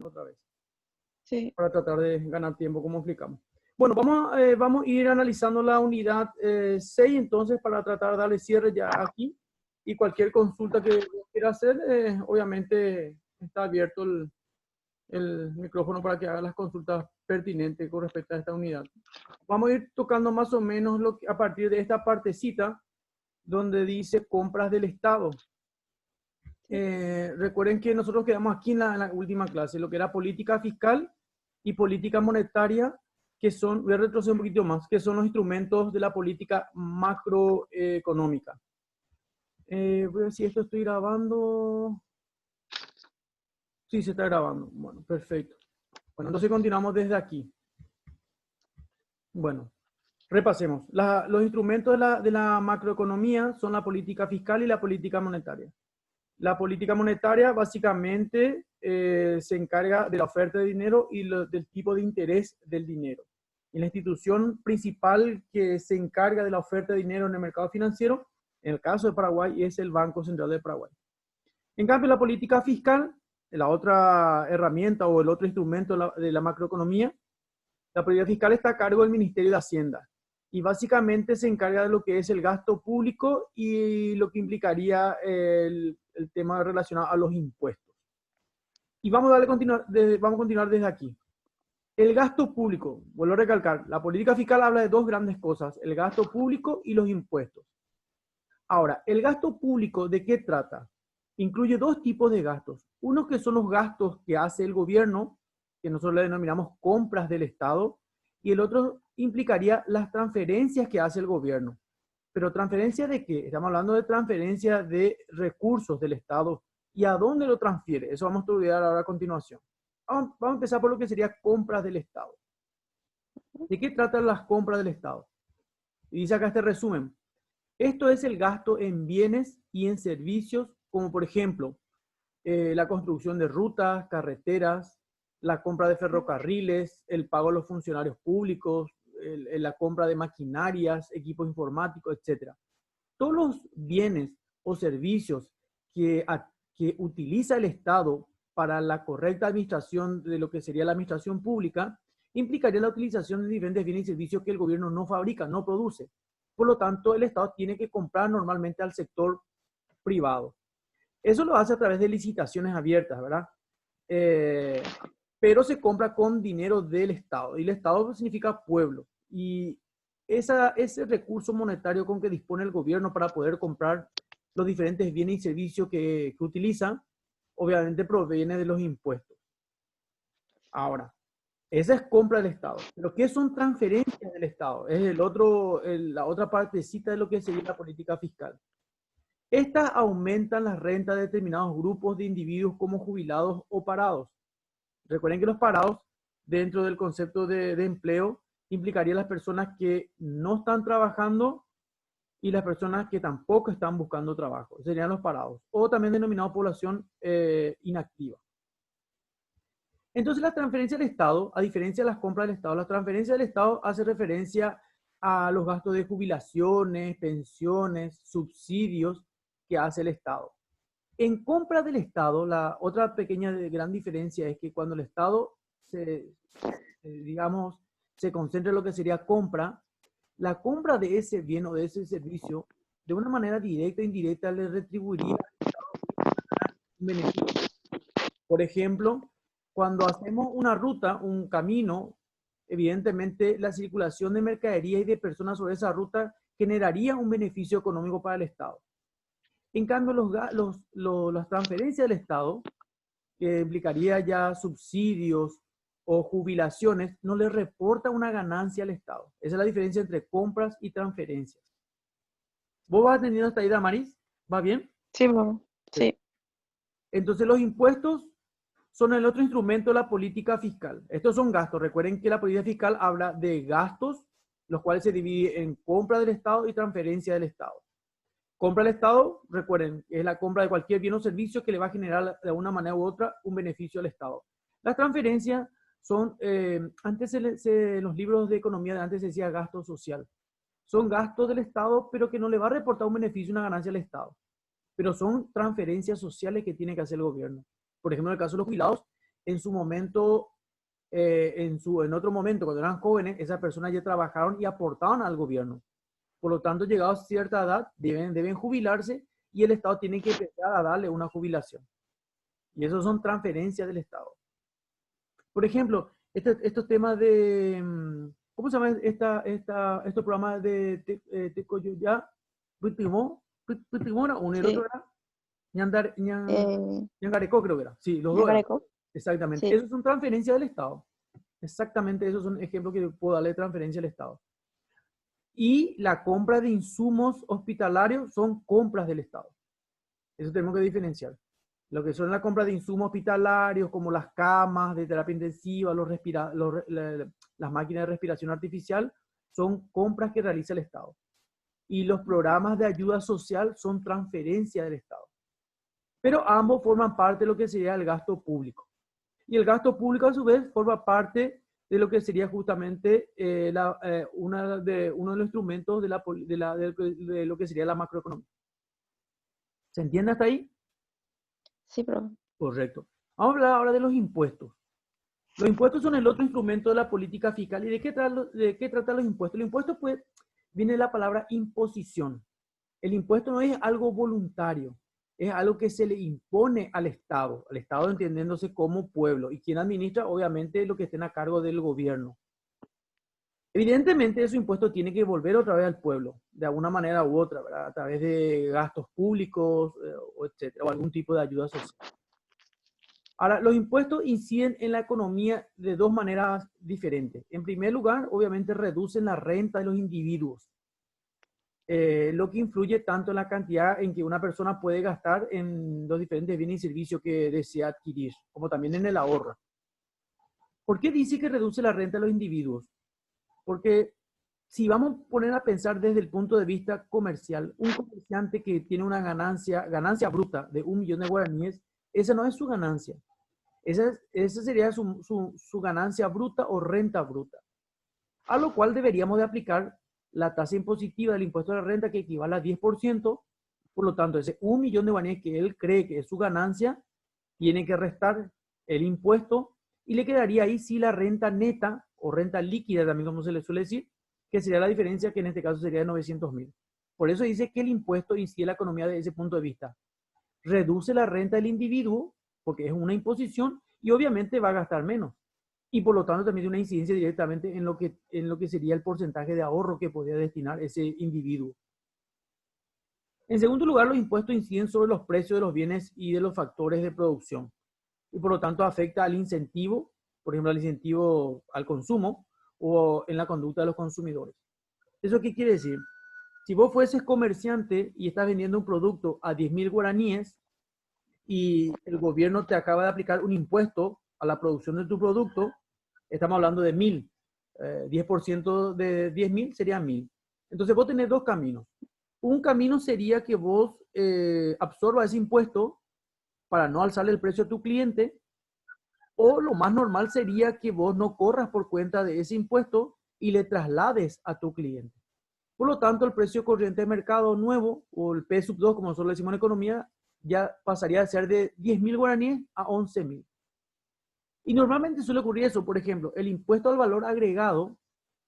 otra vez, Sí. para tratar de ganar tiempo, como explicamos. Bueno, vamos a ir analizando la unidad 6 entonces para tratar de darle cierre ya aquí. Y cualquier consulta que quiera hacer, obviamente está abierto el micrófono para que haga las consultas pertinentes con respecto a esta unidad. Vamos a ir tocando más o menos a partir de esta partecita donde dice compras del Estado. Recuerden que nosotros quedamos aquí en la última clase, lo que era política fiscal y política monetaria, que son, voy a retroceder un poquito más, que son los instrumentos de la política macroeconómica. Voy a ver si esto estoy grabando. Sí, se está grabando. Bueno, perfecto. Bueno, entonces continuamos desde aquí. Bueno, repasemos. Los instrumentos de la macroeconomía son la política fiscal y la política monetaria. La política monetaria básicamente se encarga de la oferta de dinero y del tipo de interés del dinero. Y la institución principal que se encarga de la oferta de dinero en el mercado financiero, en el caso de Paraguay, es el Banco Central de Paraguay. En cambio, la política fiscal, la otra herramienta o el otro instrumento de la macroeconomía, la política fiscal está a cargo del Ministerio de Hacienda y básicamente se encarga de lo que es el gasto público y lo que implicaría el tema relacionado a los impuestos. Y vamos a continuar desde aquí. El gasto público, vuelvo a recalcar, la política fiscal habla de dos grandes cosas, el gasto público y los impuestos. Ahora, ¿el gasto público de qué trata? Incluye dos tipos de gastos. Unos que son los gastos que hace el gobierno, que nosotros le denominamos compras del Estado, y el otro implicaría las transferencias que hace el gobierno. ¿Pero transferencia de qué? Estamos hablando de transferencia de recursos del Estado. ¿Y a dónde lo transfiere? Eso vamos a estudiar ahora a continuación. Vamos a empezar por lo que sería compras del Estado. ¿De qué tratan las compras del Estado? Y dice acá este resumen. Esto es el gasto en bienes y en servicios, como por ejemplo, la construcción de rutas, carreteras, la compra de ferrocarriles, el pago a los funcionarios públicos, la compra de maquinarias, equipos informáticos, etc. Todos los bienes o servicios que utiliza el Estado para la correcta administración de lo que sería la administración pública, implicaría la utilización de diferentes bienes y servicios que el gobierno no fabrica, no produce. Por lo tanto, el Estado tiene que comprar normalmente al sector privado. Eso lo hace a través de licitaciones abiertas, ¿verdad? Pero se compra con dinero del Estado. Y el Estado significa pueblo. Y ese recurso monetario con que dispone el gobierno para poder comprar los diferentes bienes y servicios que utiliza, obviamente proviene de los impuestos. Ahora, esa es compra del Estado. Pero ¿qué son transferencias del Estado? Es la otra partecita de lo que sería la política fiscal. Estas aumentan las rentas de determinados grupos de individuos como jubilados o parados. Recuerden que los parados, dentro del concepto de empleo, implicaría las personas que no están trabajando y las personas que tampoco están buscando trabajo. Serían los parados. O también denominado población inactiva. Entonces la transferencia del Estado, a diferencia de las compras del Estado, la transferencia del Estado hace referencia a los gastos de jubilaciones, pensiones, subsidios que hace el Estado. En compra del Estado, la otra pequeña gran diferencia es que cuando el Estado digamos, se concentra en lo que sería compra, la compra de ese bien o de ese servicio, de una manera directa e indirecta, le retribuiría al Estado un beneficio. Por ejemplo, cuando hacemos una ruta, un camino, evidentemente la circulación de mercadería y de personas sobre esa ruta generaría un beneficio económico para el Estado. En cambio, las transferencias del Estado, que implicaría ya subsidios o jubilaciones, no le reporta una ganancia al Estado. Esa es la diferencia entre compras y transferencias. ¿Vos vas atendiendo hasta ahí, Damaris? ¿Va bien? Sí, mamá. Sí. Entonces los impuestos son el otro instrumento de la política fiscal. Estos son gastos. Recuerden que la política fiscal habla de gastos, los cuales se dividen en compra del Estado y transferencia del Estado. Compra del Estado, recuerden, es la compra de cualquier bien o servicio que le va a generar de una manera u otra un beneficio al Estado. Las transferencias son, antes en los libros de economía de antes se decía gasto social. Son gastos del Estado, pero que no le va a reportar un beneficio, una ganancia al Estado. Pero son transferencias sociales que tiene que hacer el gobierno. Por ejemplo, en el caso de los jubilados, en su momento, en otro momento, cuando eran jóvenes, esas personas ya trabajaron y aportaban al gobierno. Por lo tanto, llegados a cierta edad, deben jubilarse y el Estado tiene que empezar a darle una jubilación. Y eso son transferencias del Estado. Por ejemplo, estos temas de, ¿cómo se llama estos programas de Tecoyoya? Putimora, uno y el otro Sí. era Eh, Ñangarecó, creo que era. Sí, los dos eran. Yacareco. Exactamente. Sí. Esos son transferencias del Estado. Exactamente, esos son ejemplos que puedo darle de transferencia al Estado. Y la compra de insumos hospitalarios son compras del Estado. Eso tenemos que diferenciar. Lo que son la compra de insumos hospitalarios, como las camas de terapia intensiva, las máquinas de respiración artificial, son compras que realiza el Estado. Y los programas de ayuda social son transferencias del Estado. Pero ambos forman parte de lo que sería el gasto público. Y el gasto público, a su vez, forma parte de lo que sería justamente uno de los instrumentos de lo que sería la macroeconomía. ¿Se entiende hasta ahí? Sí, profe. Correcto. Vamos a hablar ahora de los impuestos. Los impuestos son el otro instrumento de la política fiscal. ¿Y de qué tratan los impuestos? Los impuestos, pues, viene de la palabra imposición. El impuesto no es algo voluntario, es algo que se le impone al Estado entendiéndose como pueblo, y quien administra, obviamente, lo que estén a cargo del gobierno. Evidentemente, ese impuesto tiene que volver otra vez al pueblo, de alguna manera u otra, ¿verdad? A través de gastos públicos, o etcétera, o algún tipo de ayuda social. Ahora, los impuestos inciden en la economía de dos maneras diferentes. En primer lugar, obviamente reducen la renta de los individuos, lo que influye tanto en la cantidad en que una persona puede gastar en los diferentes bienes y servicios que desea adquirir, como también en el ahorro. ¿Por qué dice que reduce la renta de los individuos? Porque si vamos a poner a pensar desde el punto de vista comercial, un comerciante que tiene una ganancia bruta de 1 millón de guaraníes, esa no es su ganancia. Esa sería su ganancia bruta o renta bruta. A lo cual deberíamos de aplicar la tasa impositiva del impuesto a la renta, que equivale a 10%. Por lo tanto, ese 1 millón de guaraníes que él cree que es su ganancia, tiene que restar el impuesto y le quedaría ahí sí la renta neta o renta líquida, también como se le suele decir, que sería la diferencia, que en este caso sería de 900.000. Por eso dice que el impuesto incide en la economía desde ese punto de vista. Reduce la renta del individuo, porque es una imposición, y obviamente va a gastar menos. Y por lo tanto también tiene una incidencia directamente en lo que sería el porcentaje de ahorro que podría destinar ese individuo. En segundo lugar, los impuestos inciden sobre los precios de los bienes y de los factores de producción. Y por lo tanto afecta al incentivo, por ejemplo, al incentivo al consumo o en la conducta de los consumidores. ¿Eso qué quiere decir? Si vos fueses comerciante y estás vendiendo un producto a 10.000 guaraníes y el gobierno te acaba de aplicar un impuesto a la producción de tu producto, estamos hablando de 1.000. 10% de 10.000 sería 1.000. Entonces vos tenés dos caminos. Un camino sería que vos absorbas ese impuesto para no alzarle el precio a tu cliente, o lo más normal sería que vos no corras por cuenta de ese impuesto y le traslades a tu cliente. Por lo tanto, el precio corriente de mercado nuevo, o el P sub 2, como nosotros le decimos en economía, ya pasaría a ser de 10.000 guaraníes a 11.000. Y normalmente suele ocurrir eso. Por ejemplo, el impuesto al valor agregado.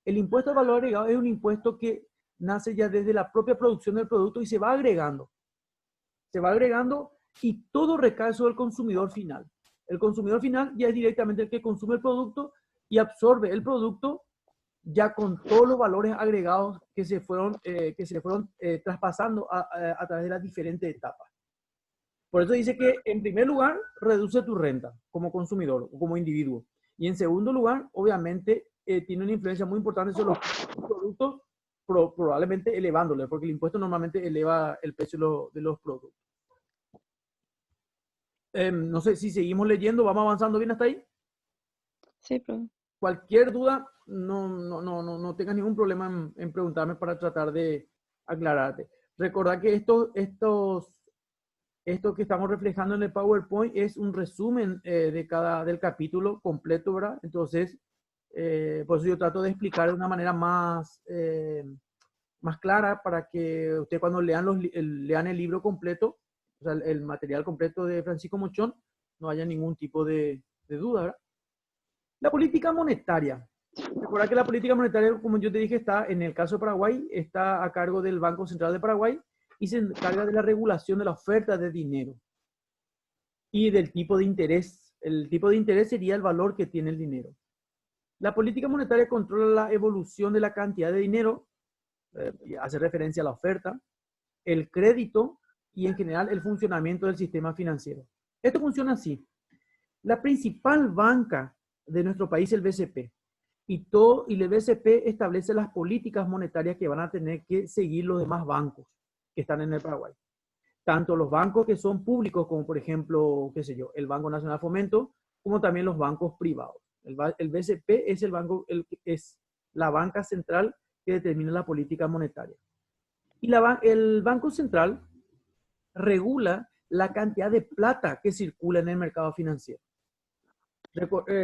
El impuesto al valor agregado es un impuesto que nace ya desde la propia producción del producto y se va agregando. Se va agregando y todo recae sobre el consumidor final. El consumidor final ya es directamente el que consume el producto y absorbe el producto ya con todos los valores agregados que se le fueron traspasando a través de las diferentes etapas. Por eso dice que, en primer lugar, reduce tu renta como consumidor o como individuo. Y en segundo lugar, obviamente, tiene una influencia muy importante sobre los productos, probablemente elevándole, porque el impuesto normalmente eleva el precio de los productos. No sé si seguimos leyendo, vamos avanzando bien hasta ahí. Sí, profe. Cualquier duda, no tengas ningún problema en preguntarme para tratar de aclararte. Recordad que esto que estamos reflejando en el PowerPoint es un resumen del capítulo completo, ¿verdad? Entonces, por eso yo trato de explicar de una manera más clara, para que ustedes cuando lean el libro completo, o sea, el material completo de Francisco Mochón, no haya ningún tipo de de duda, ¿verdad? La política monetaria. Recuerda que la política monetaria, como yo te dije, está en el caso de Paraguay, está a cargo del Banco Central de Paraguay y se encarga de la regulación de la oferta de dinero y del tipo de interés. El tipo de interés sería el valor que tiene el dinero. La política monetaria controla la evolución de la cantidad de dinero, hace referencia a la oferta, el crédito y en general el funcionamiento del sistema financiero. Esto funciona así. La principal banca de nuestro país es el BCP. Y el BCP establece las políticas monetarias que van a tener que seguir los demás bancos que están en el Paraguay. Tanto los bancos que son públicos, como por ejemplo, qué sé yo, el Banco Nacional de Fomento, como también los bancos privados. El BCP es es la banca central que determina la política monetaria. Y el Banco Central regula la cantidad de plata que circula en el mercado financiero.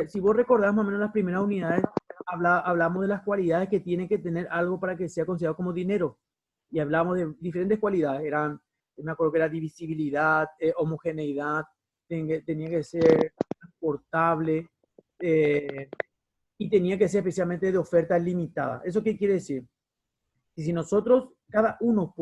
Si vos recordás más o menos las primeras unidades, hablamos de las cualidades que tiene que tener algo para que sea considerado como dinero. Y hablamos de diferentes cualidades. Me acuerdo que era divisibilidad, homogeneidad, tenía que ser transportable y tenía que ser especialmente de oferta limitada. ¿Eso qué quiere decir? Y si nosotros, cada uno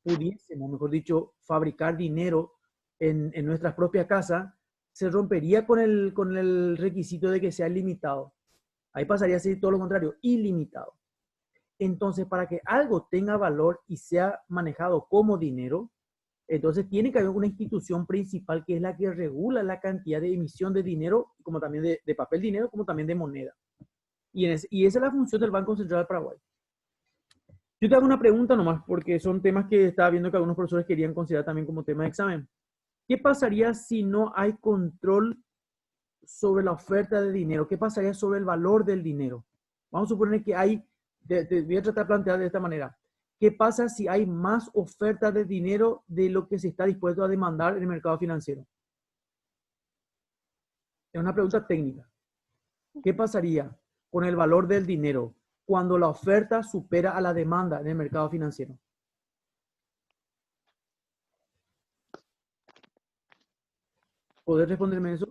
pudiésemos, mejor dicho, fabricar dinero en nuestras propias casas, se rompería con el requisito de que sea limitado. Ahí pasaría a ser todo lo contrario, ilimitado. Entonces, para que algo tenga valor y sea manejado como dinero, entonces tiene que haber una institución principal que es la que regula la cantidad de emisión de dinero, como también de papel dinero, como también de moneda. Y esa es la función del Banco Central del Paraguay. Yo te hago una pregunta nomás, porque son temas que estaba viendo que algunos profesores querían considerar también como tema de examen. ¿Qué pasaría si no hay control sobre la oferta de dinero? ¿Qué pasaría sobre el valor del dinero? Vamos a suponer que te voy a tratar de plantear de esta manera. ¿Qué pasa si hay más oferta de dinero de lo que se está dispuesto a demandar en el mercado financiero? Es una pregunta técnica. ¿Qué pasaría con el valor del dinero cuando la oferta supera a la demanda en el mercado financiero? ¿Podés responderme eso?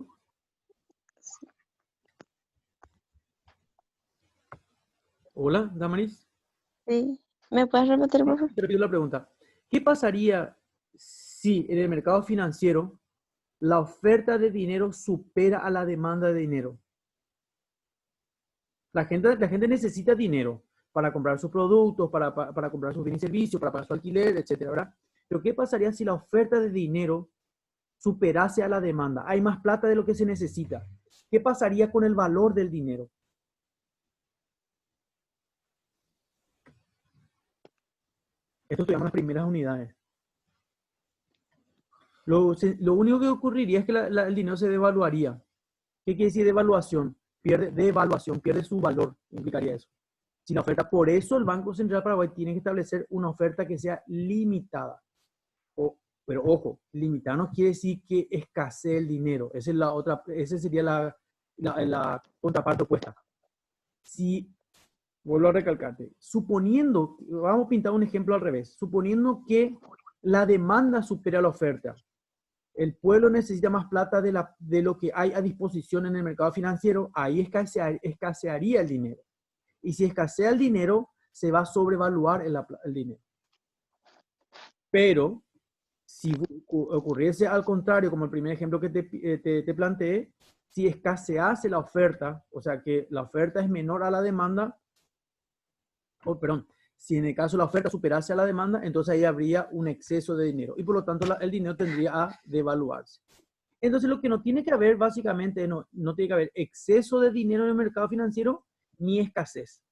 Hola, Damaris. Sí. ¿Me puedes repetir, por favor? Te repito la pregunta. ¿Qué pasaría si en el mercado financiero la oferta de dinero supera a la demanda de dinero? La gente necesita dinero para comprar sus productos, para comprar sus bienes y servicios, para pagar su alquiler, etcétera, ¿verdad? Pero ¿qué pasaría si la oferta de dinero superase a la demanda? Hay más plata de lo que se necesita. ¿Qué pasaría con el valor del dinero? Esto se llama las primeras unidades. Lo único que ocurriría es que el dinero se devaluaría. ¿Qué quiere decir devaluación? Pierde su valor, implicaría eso. Si la oferta, por eso el Banco Central de Paraguay tiene que establecer una oferta que sea limitada. Pero ojo, limitada no quiere decir que escasee el dinero. Esa sería la contraparte opuesta. Si, vuelvo a recalcarte, suponiendo, vamos a pintar un ejemplo al revés, suponiendo que la demanda supera la oferta, el pueblo necesita más plata de lo que hay a disposición en el mercado financiero, ahí escasearía el dinero. Y si escasea el dinero, se va a sobrevaluar el dinero. Pero si ocurriese al contrario, como el primer ejemplo que te planteé, si escasease la oferta, o sea que la oferta es menor a la demanda, si en el caso la oferta superase a la demanda, entonces ahí habría un exceso de dinero y por lo tanto el dinero tendría a devaluarse. Entonces lo que no tiene que haber básicamente, no tiene que haber exceso de dinero en el mercado financiero ni escasez.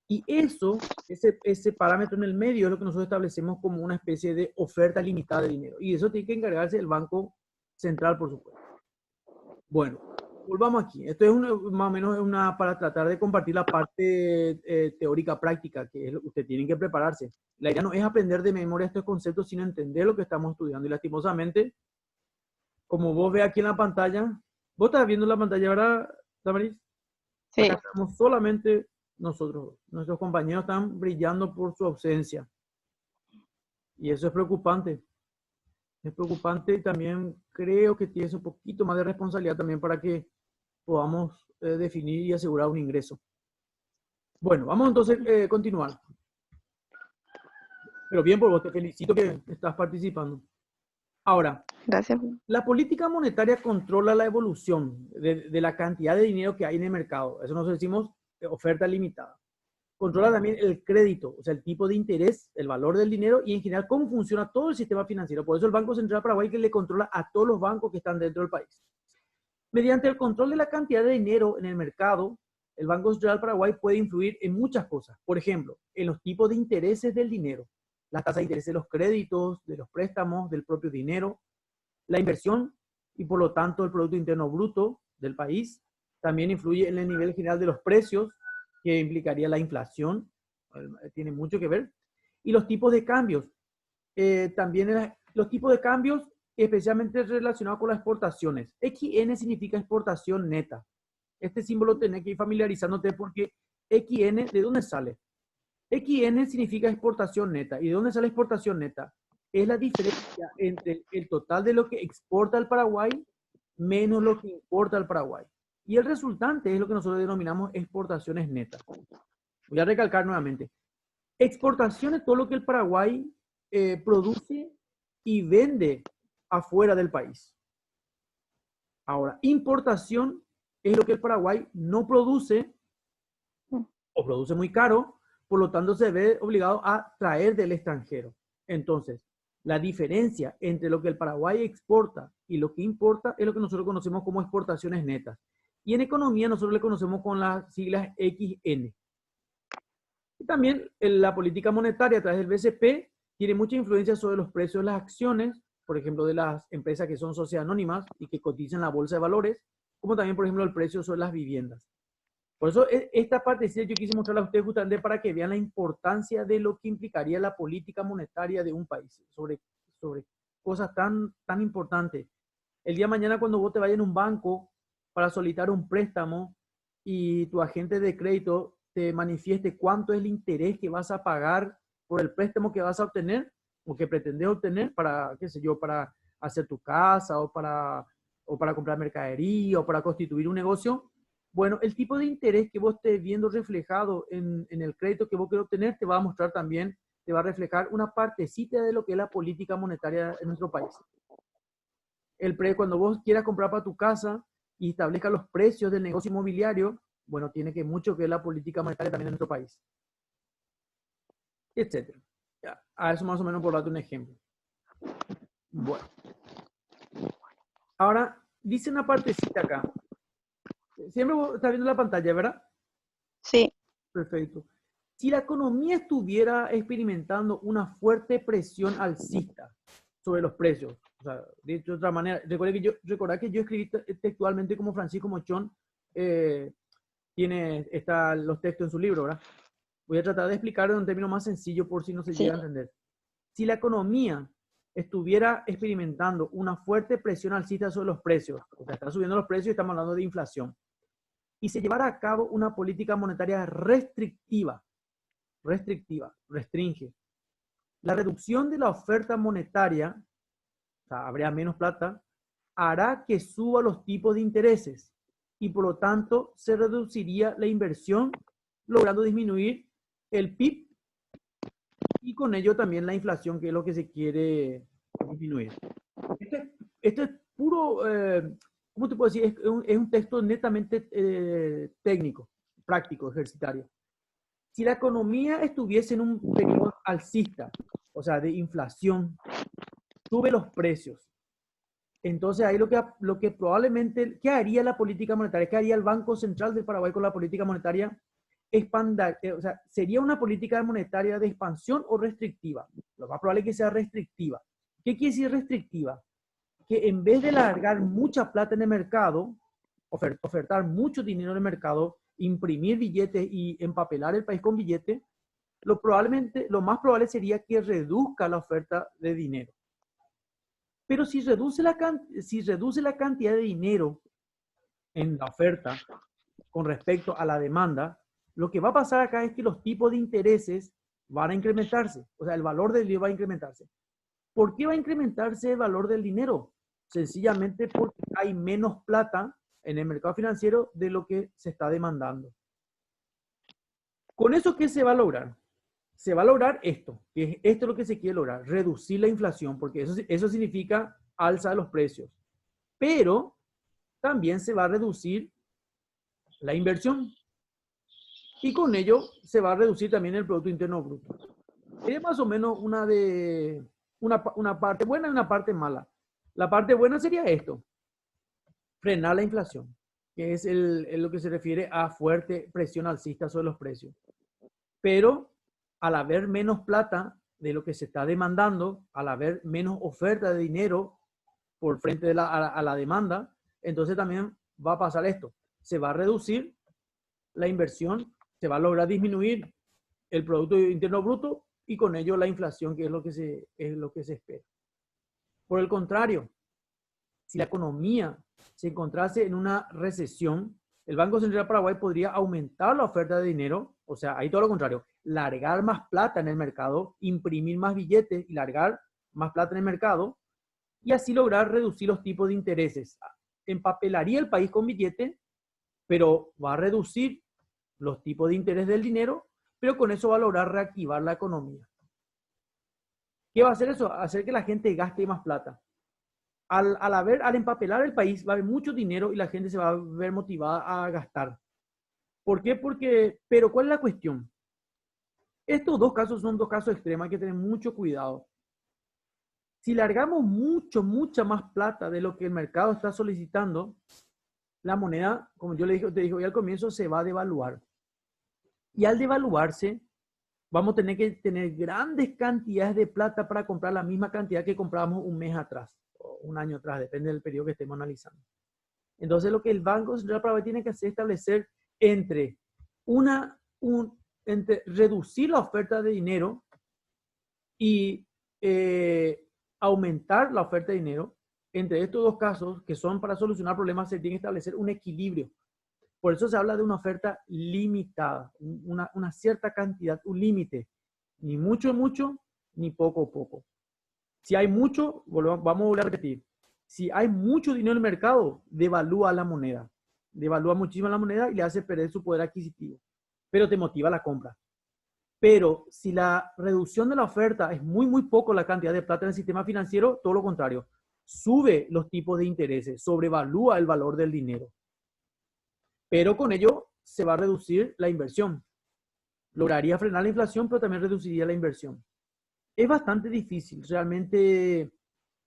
Y ese parámetro en el medio es lo que nosotros establecemos como una especie de oferta limitada de dinero. Y eso tiene que encargarse el Banco Central, por supuesto. Bueno, volvamos aquí. Esto es más o menos para tratar de compartir la parte teórica práctica, que es lo que ustedes tienen que prepararse. La idea no es aprender de memoria estos conceptos, sino entender lo que estamos estudiando. Y lastimosamente, como vos ves aquí en la pantalla, vos estás viendo la pantalla, ¿verdad, Damaris? Sí. Acá estamos solamente nosotros. Nuestros compañeros están brillando por su ausencia. Y eso es preocupante. Es preocupante y también creo que tienes un poquito más de responsabilidad también para que podamos definir y asegurar un ingreso. Bueno, vamos entonces a continuar. Pero bien por vos, te felicito que estás participando. Ahora, Gracias. la política monetaria controla la evolución de la cantidad de dinero que hay en el mercado. Eso nosotros decimos oferta limitada. Controla también el crédito, o sea, el tipo de interés, el valor del dinero y en general cómo funciona todo el sistema financiero. Por eso el Banco Central Paraguay que le controla a todos los bancos que están dentro del país. Mediante el control de la cantidad de dinero en el mercado, el Banco Central Paraguay puede influir en muchas cosas. Por ejemplo, en los tipos de intereses del dinero, la tasa de interés de los créditos, de los préstamos, del propio dinero, la inversión y por lo tanto el Producto Interno Bruto del país. También influye en el nivel general de los precios, que implicaría la inflación, tiene mucho que ver. Y los tipos de cambios. También los tipos de cambios especialmente relacionados con las exportaciones. XN significa exportación neta. Este símbolo tenés que ir familiarizándote porque XN, ¿de dónde sale? XN significa exportación neta. ¿Y de dónde sale exportación neta? Es la diferencia entre el total de lo que exporta el Paraguay menos lo que importa el Paraguay. Y el resultante es lo que nosotros denominamos exportaciones netas. Voy a recalcar nuevamente. Exportación es todo lo que el Paraguay produce y vende afuera del país. Ahora, importación es lo que el Paraguay no produce o produce muy caro, por lo tanto se ve obligado a traer del extranjero. Entonces, la diferencia entre lo que el Paraguay exporta y lo que importa es lo que nosotros conocemos como exportaciones netas. Y en economía nosotros le conocemos con las siglas XN. Y también la política monetaria a través del BCP tiene mucha influencia sobre los precios de las acciones, por ejemplo, de las empresas que son sociedades anónimas y que cotizan en la bolsa de valores, como también, por ejemplo, el precio sobre las viviendas. Por eso esta parte yo quise mostrarla a ustedes justamente para que vean la importancia de lo que implicaría la política monetaria de un país sobre cosas tan importantes. El día de mañana cuando vos te vayas en un banco para solicitar un préstamo y tu agente de crédito te manifieste cuánto es el interés que vas a pagar por el préstamo que vas a obtener o que pretendes obtener para, qué sé yo, para hacer tu casa o para comprar mercadería o para constituir un negocio. Bueno, el tipo de interés que vos estés viendo reflejado en el crédito que vos querés obtener te va a mostrar también, te va a reflejar una partecita de lo que es la política monetaria en nuestro país. Cuando vos quieras comprar para tu casa y establezca los precios del negocio inmobiliario, bueno, tiene que mucho que ver la política monetaria también en nuestro país, etcétera. A eso más o menos por darte un ejemplo. Bueno. Ahora, dice una partecita acá. Siempre vos estás viendo la pantalla, ¿verdad? Sí. Perfecto. Si la economía estuviera experimentando una fuerte presión alcista sobre los precios, o sea, dicho de otra manera, recordad que yo escribí textualmente como Francisco Mochón están los textos en su libro, ¿verdad? Voy a tratar de explicarlo en un término más sencillo por si no se llega a entender. Si la economía estuviera experimentando una fuerte presión alcista sobre los precios, o sea, está subiendo los precios y estamos hablando de inflación, y se llevara a cabo una política monetaria restringe, la reducción de la oferta monetaria, o sea, habría menos plata, hará que suba los tipos de intereses y por lo tanto se reduciría la inversión, logrando disminuir el PIB y con ello también la inflación, que es lo que se quiere disminuir. Esto es puro, ¿cómo te puedo decir? Es un texto netamente técnico, práctico, ejercitario. Si la economía estuviese en un periodo alcista, o sea, de inflación, sube los precios. Entonces ahí lo que probablemente, ¿qué haría la política monetaria? ¿Qué haría el Banco Central del Paraguay con la política monetaria? O sea, ¿sería una política monetaria de expansión o restrictiva? Lo más probable es que sea restrictiva. ¿Qué quiere decir restrictiva? Que en vez de largar mucha plata en el mercado, ofertar mucho dinero en el mercado, imprimir billetes y empapelar el país con billetes, lo más probable sería que reduzca la oferta de dinero. Pero si reduce la cantidad de dinero en la oferta con respecto a la demanda, lo que va a pasar acá es que los tipos de intereses van a incrementarse. O sea, el valor del dinero va a incrementarse. ¿Por qué va a incrementarse el valor del dinero? Sencillamente porque hay menos plata en el mercado financiero de lo que se está demandando. ¿Con eso qué se va a lograr? Se va a lograr esto, que es esto lo que se quiere lograr, reducir la inflación, porque eso significa alza de los precios. Pero también se va a reducir la inversión y con ello se va a reducir también el Producto Interno Bruto. Es más o menos una parte buena y una parte mala. La parte buena sería esto, frenar la inflación, que es lo que se refiere a fuerte presión alcista sobre los precios. Pero al haber menos plata de lo que se está demandando, al haber menos oferta de dinero por frente a la demanda, entonces también va a pasar esto. Se va a reducir la inversión, se va a lograr disminuir el Producto Interno Bruto y con ello la inflación, que es lo que se espera. Por el contrario, si la economía se encontrase en una recesión, el Banco Central de Paraguay podría aumentar la oferta de dinero, o sea, ahí todo lo contrario, largar más plata en el mercado, imprimir más billetes y largar más plata en el mercado, y así lograr reducir los tipos de intereses. Empapelaría el país con billetes, pero va a reducir los tipos de interés del dinero, pero con eso va a lograr reactivar la economía. ¿Qué va a hacer eso? Hacer que la gente gaste más plata. Al empapelar el país va a haber mucho dinero y la gente se va a ver motivada a gastar. ¿Por qué? Pero ¿cuál es la cuestión? Estos dos casos son dos casos extremos, hay que tener mucho cuidado. Si largamos mucha más plata de lo que el mercado está solicitando, la moneda, como yo te dije hoy al comienzo, se va a devaluar. Y al devaluarse, vamos a tener que tener grandes cantidades de plata para comprar la misma cantidad que comprábamos un mes atrás, o un año atrás, depende del periodo que estemos analizando. Entonces, lo que el Banco Central de Paraguay tiene que hacer es establecer entre reducir la oferta de dinero y aumentar la oferta de dinero. Entre estos dos casos, que son para solucionar problemas, se tiene que establecer un equilibrio. Por eso se habla de una oferta limitada, una cierta cantidad, un límite. Ni mucho, ni poco. Si hay mucho, vamos a volver a repetir. Si hay mucho dinero en el mercado, devalúa la moneda. Devalúa muchísimo la moneda y le hace perder su poder adquisitivo. Pero te motiva la compra. Pero si la reducción de la oferta es muy poco la cantidad de plata en el sistema financiero, todo lo contrario. Sube los tipos de intereses, sobrevalúa el valor del dinero. Pero con ello se va a reducir la inversión. Lograría frenar la inflación, pero también reduciría la inversión. Es bastante difícil. Realmente,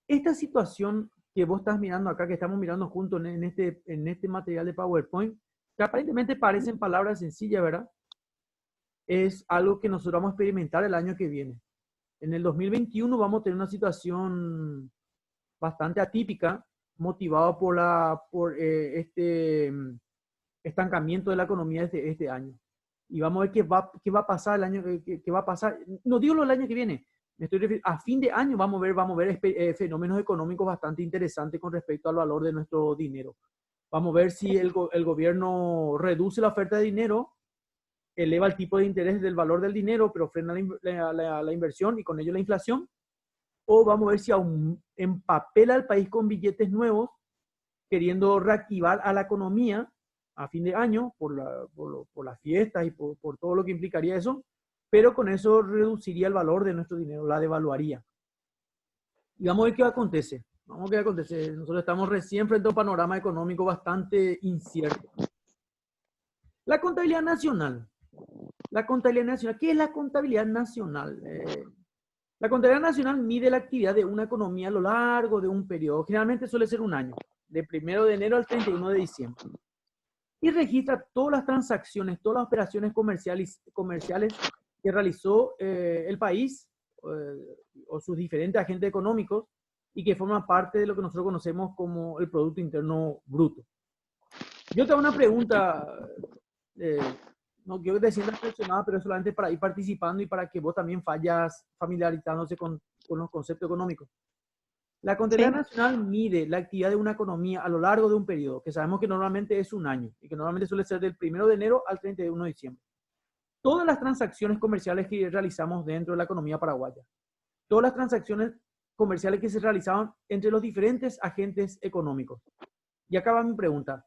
esta situación que vos estás mirando acá, que estamos mirando juntos en este material de PowerPoint, que aparentemente parecen palabras sencillas, ¿verdad? Es algo que nosotros vamos a experimentar el año que viene. En el 2021 vamos a tener una situación bastante atípica, motivada por este estancamiento de la economía este año. Y vamos a ver qué va a pasar el año qué va a pasar. No digo lo del año que viene, me estoy refiriendo a fin de año vamos a ver fenómenos económicos bastante interesantes con respecto al valor de nuestro dinero. Vamos a ver si el gobierno reduce la oferta de dinero, eleva el tipo de interés del valor del dinero, pero frena la inversión y con ello la inflación. O vamos a ver si aún empapela el país con billetes nuevos, queriendo reactivar a la economía a fin de año por las fiestas y por todo lo que implicaría eso, pero con eso reduciría el valor de nuestro dinero, la devaluaría. Y vamos a ver qué acontece. Vamos a ver qué acontece. Nosotros estamos recién frente a un panorama económico bastante incierto. La contabilidad nacional. La contabilidad nacional. ¿Qué es la contabilidad nacional? La contabilidad nacional mide la actividad de una economía a lo largo de un periodo. Generalmente suele ser un año, de 1 de enero al 31 de diciembre. Y registra todas las transacciones, todas las operaciones comerciales que realizó el país o sus diferentes agentes económicos y que forman parte de lo que nosotros conocemos como el Producto Interno Bruto. Yo te hago una pregunta, no quiero decir la presionada, pero es solamente para ir participando y para que vos también vayas familiarizándose con los conceptos económicos. La contabilidad nacional mide la actividad de una economía a lo largo de un periodo, que sabemos que normalmente es un año y que normalmente suele ser del 1 de enero al 31 de diciembre. Todas las transacciones comerciales que realizamos dentro de la economía paraguaya, todas las transacciones comerciales que se realizaban entre los diferentes agentes económicos. Y acá va mi pregunta.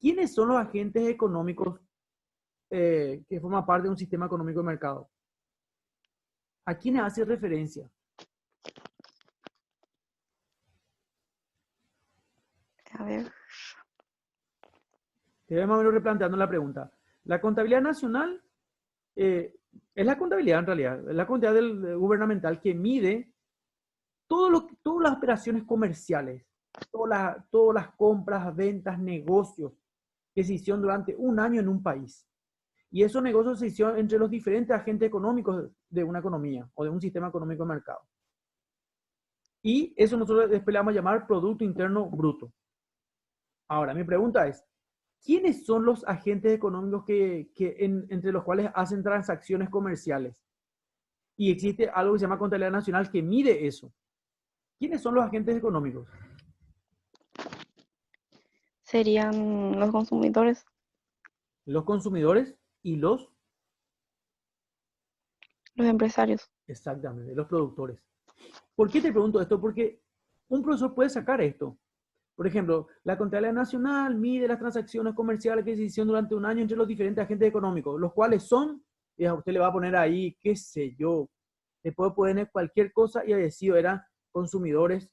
¿quiénes son los agentes económicos que forman parte de un sistema económico de mercado? ¿A quiénes hace referencia? A ver. Te voy más o menos replanteando la pregunta. La contabilidad nacional es la contabilidad en realidad, es la contabilidad gubernamental que mide todas las operaciones comerciales, todas las compras, ventas, negocios que se hicieron durante un año en un país. Y esos negocios se hicieron entre los diferentes agentes económicos de una economía o de un sistema económico de mercado. Y eso nosotros después le vamos a llamar Producto Interno Bruto. Ahora, mi pregunta es, ¿quiénes son los agentes económicos entre los cuales hacen transacciones comerciales? Y existe algo que se llama contabilidad nacional que mide eso. ¿Quiénes son los agentes económicos? Serían los consumidores, Los consumidores y los empresarios. exactamente, los productores. ¿Por qué te pregunto esto? Porque un profesor puede sacar esto. Por ejemplo, la contabilidad nacional mide las transacciones comerciales que se hicieron durante un año entre los diferentes agentes económicos, los cuales son, y a usted le va a poner ahí, qué sé yo, le puede poner cualquier cosa y ha decidido eran consumidores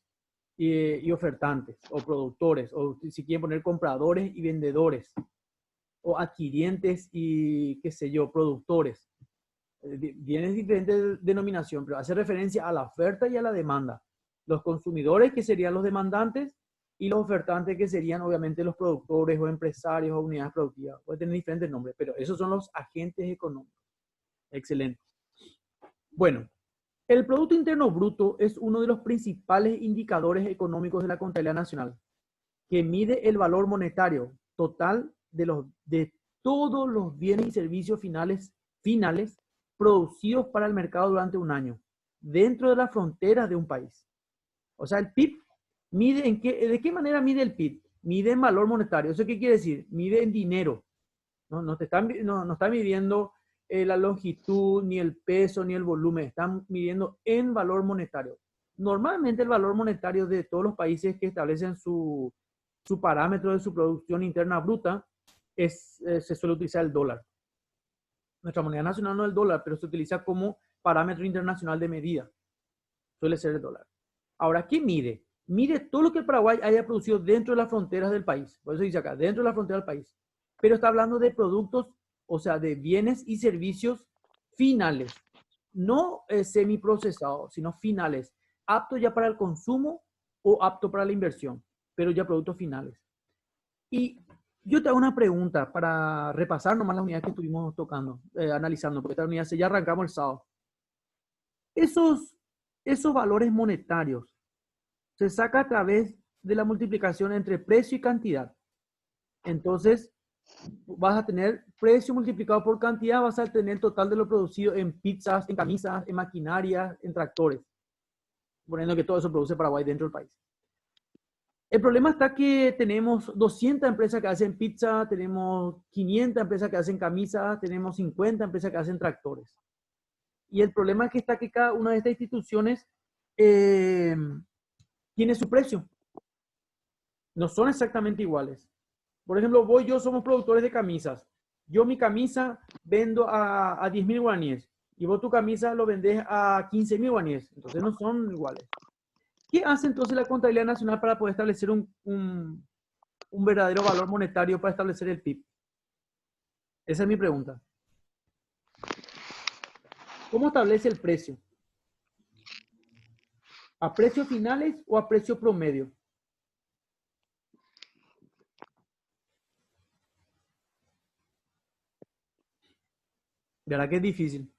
y ofertantes, o productores, o si quieren poner compradores y vendedores, o adquirientes y qué sé yo, productores. Tiene diferente denominación, pero hace referencia a la oferta y a la demanda. Los consumidores, que serían los demandantes, y los ofertantes, que serían obviamente los productores o empresarios o unidades productivas. Puede tener diferentes nombres, pero esos son los agentes económicos. Excelente. Bueno, el Producto Interno Bruto es uno de los principales indicadores económicos de la contabilidad nacional, que mide el valor monetario total de todos los bienes y servicios finales producidos para el mercado durante un año, dentro de las fronteras de un país. O sea, el PIB mide ¿de qué manera mide el PIB? Mide en valor monetario. ¿Eso qué quiere decir? Mide en dinero. No está midiendo la longitud, ni el peso, ni el volumen. Están midiendo en valor monetario. Normalmente el valor monetario de todos los países que establecen su parámetro de su producción interna bruta se suele utilizar el dólar. Nuestra moneda nacional no es el dólar, pero se utiliza como parámetro internacional de medida. Suele ser el dólar. Ahora, ¿qué mide? Mide todo lo que el Paraguay haya producido dentro de las fronteras del país. Por eso dice acá, dentro de la frontera del país. Pero está hablando de productos, o sea, de bienes y servicios finales. No semiprocesados, sino finales. Aptos ya para el consumo o apto para la inversión, pero ya productos finales. Y yo te hago una pregunta para repasar nomás las unidades que estuvimos tocando, analizando, porque esta unidad ya arrancamos el sábado. Esos valores monetarios se saca a través de la multiplicación entre precio y cantidad. Entonces, vas a tener precio multiplicado por cantidad, vas a tener el total de lo producido en pizzas, en camisas, en maquinaria, en tractores. Poniendo que todo eso produce Paraguay dentro del país. El problema está que tenemos 200 empresas que hacen pizza, tenemos 500 empresas que hacen camisas, tenemos 50 empresas que hacen tractores. Y el problema es que está que cada una de estas instituciones tiene su precio. No son exactamente iguales. Por ejemplo, yo somos productores de camisas. Yo mi camisa vendo a 10.000 guaraníes y vos tu camisa lo vendés a 15.000 guaraníes. Entonces no son iguales. ¿Qué hace entonces la contabilidad nacional para poder establecer un verdadero valor monetario para establecer el PIB? Esa es mi pregunta. ¿Cómo establece el precio? ¿A precios finales o a precio promedio? ¿Verdad que es difícil?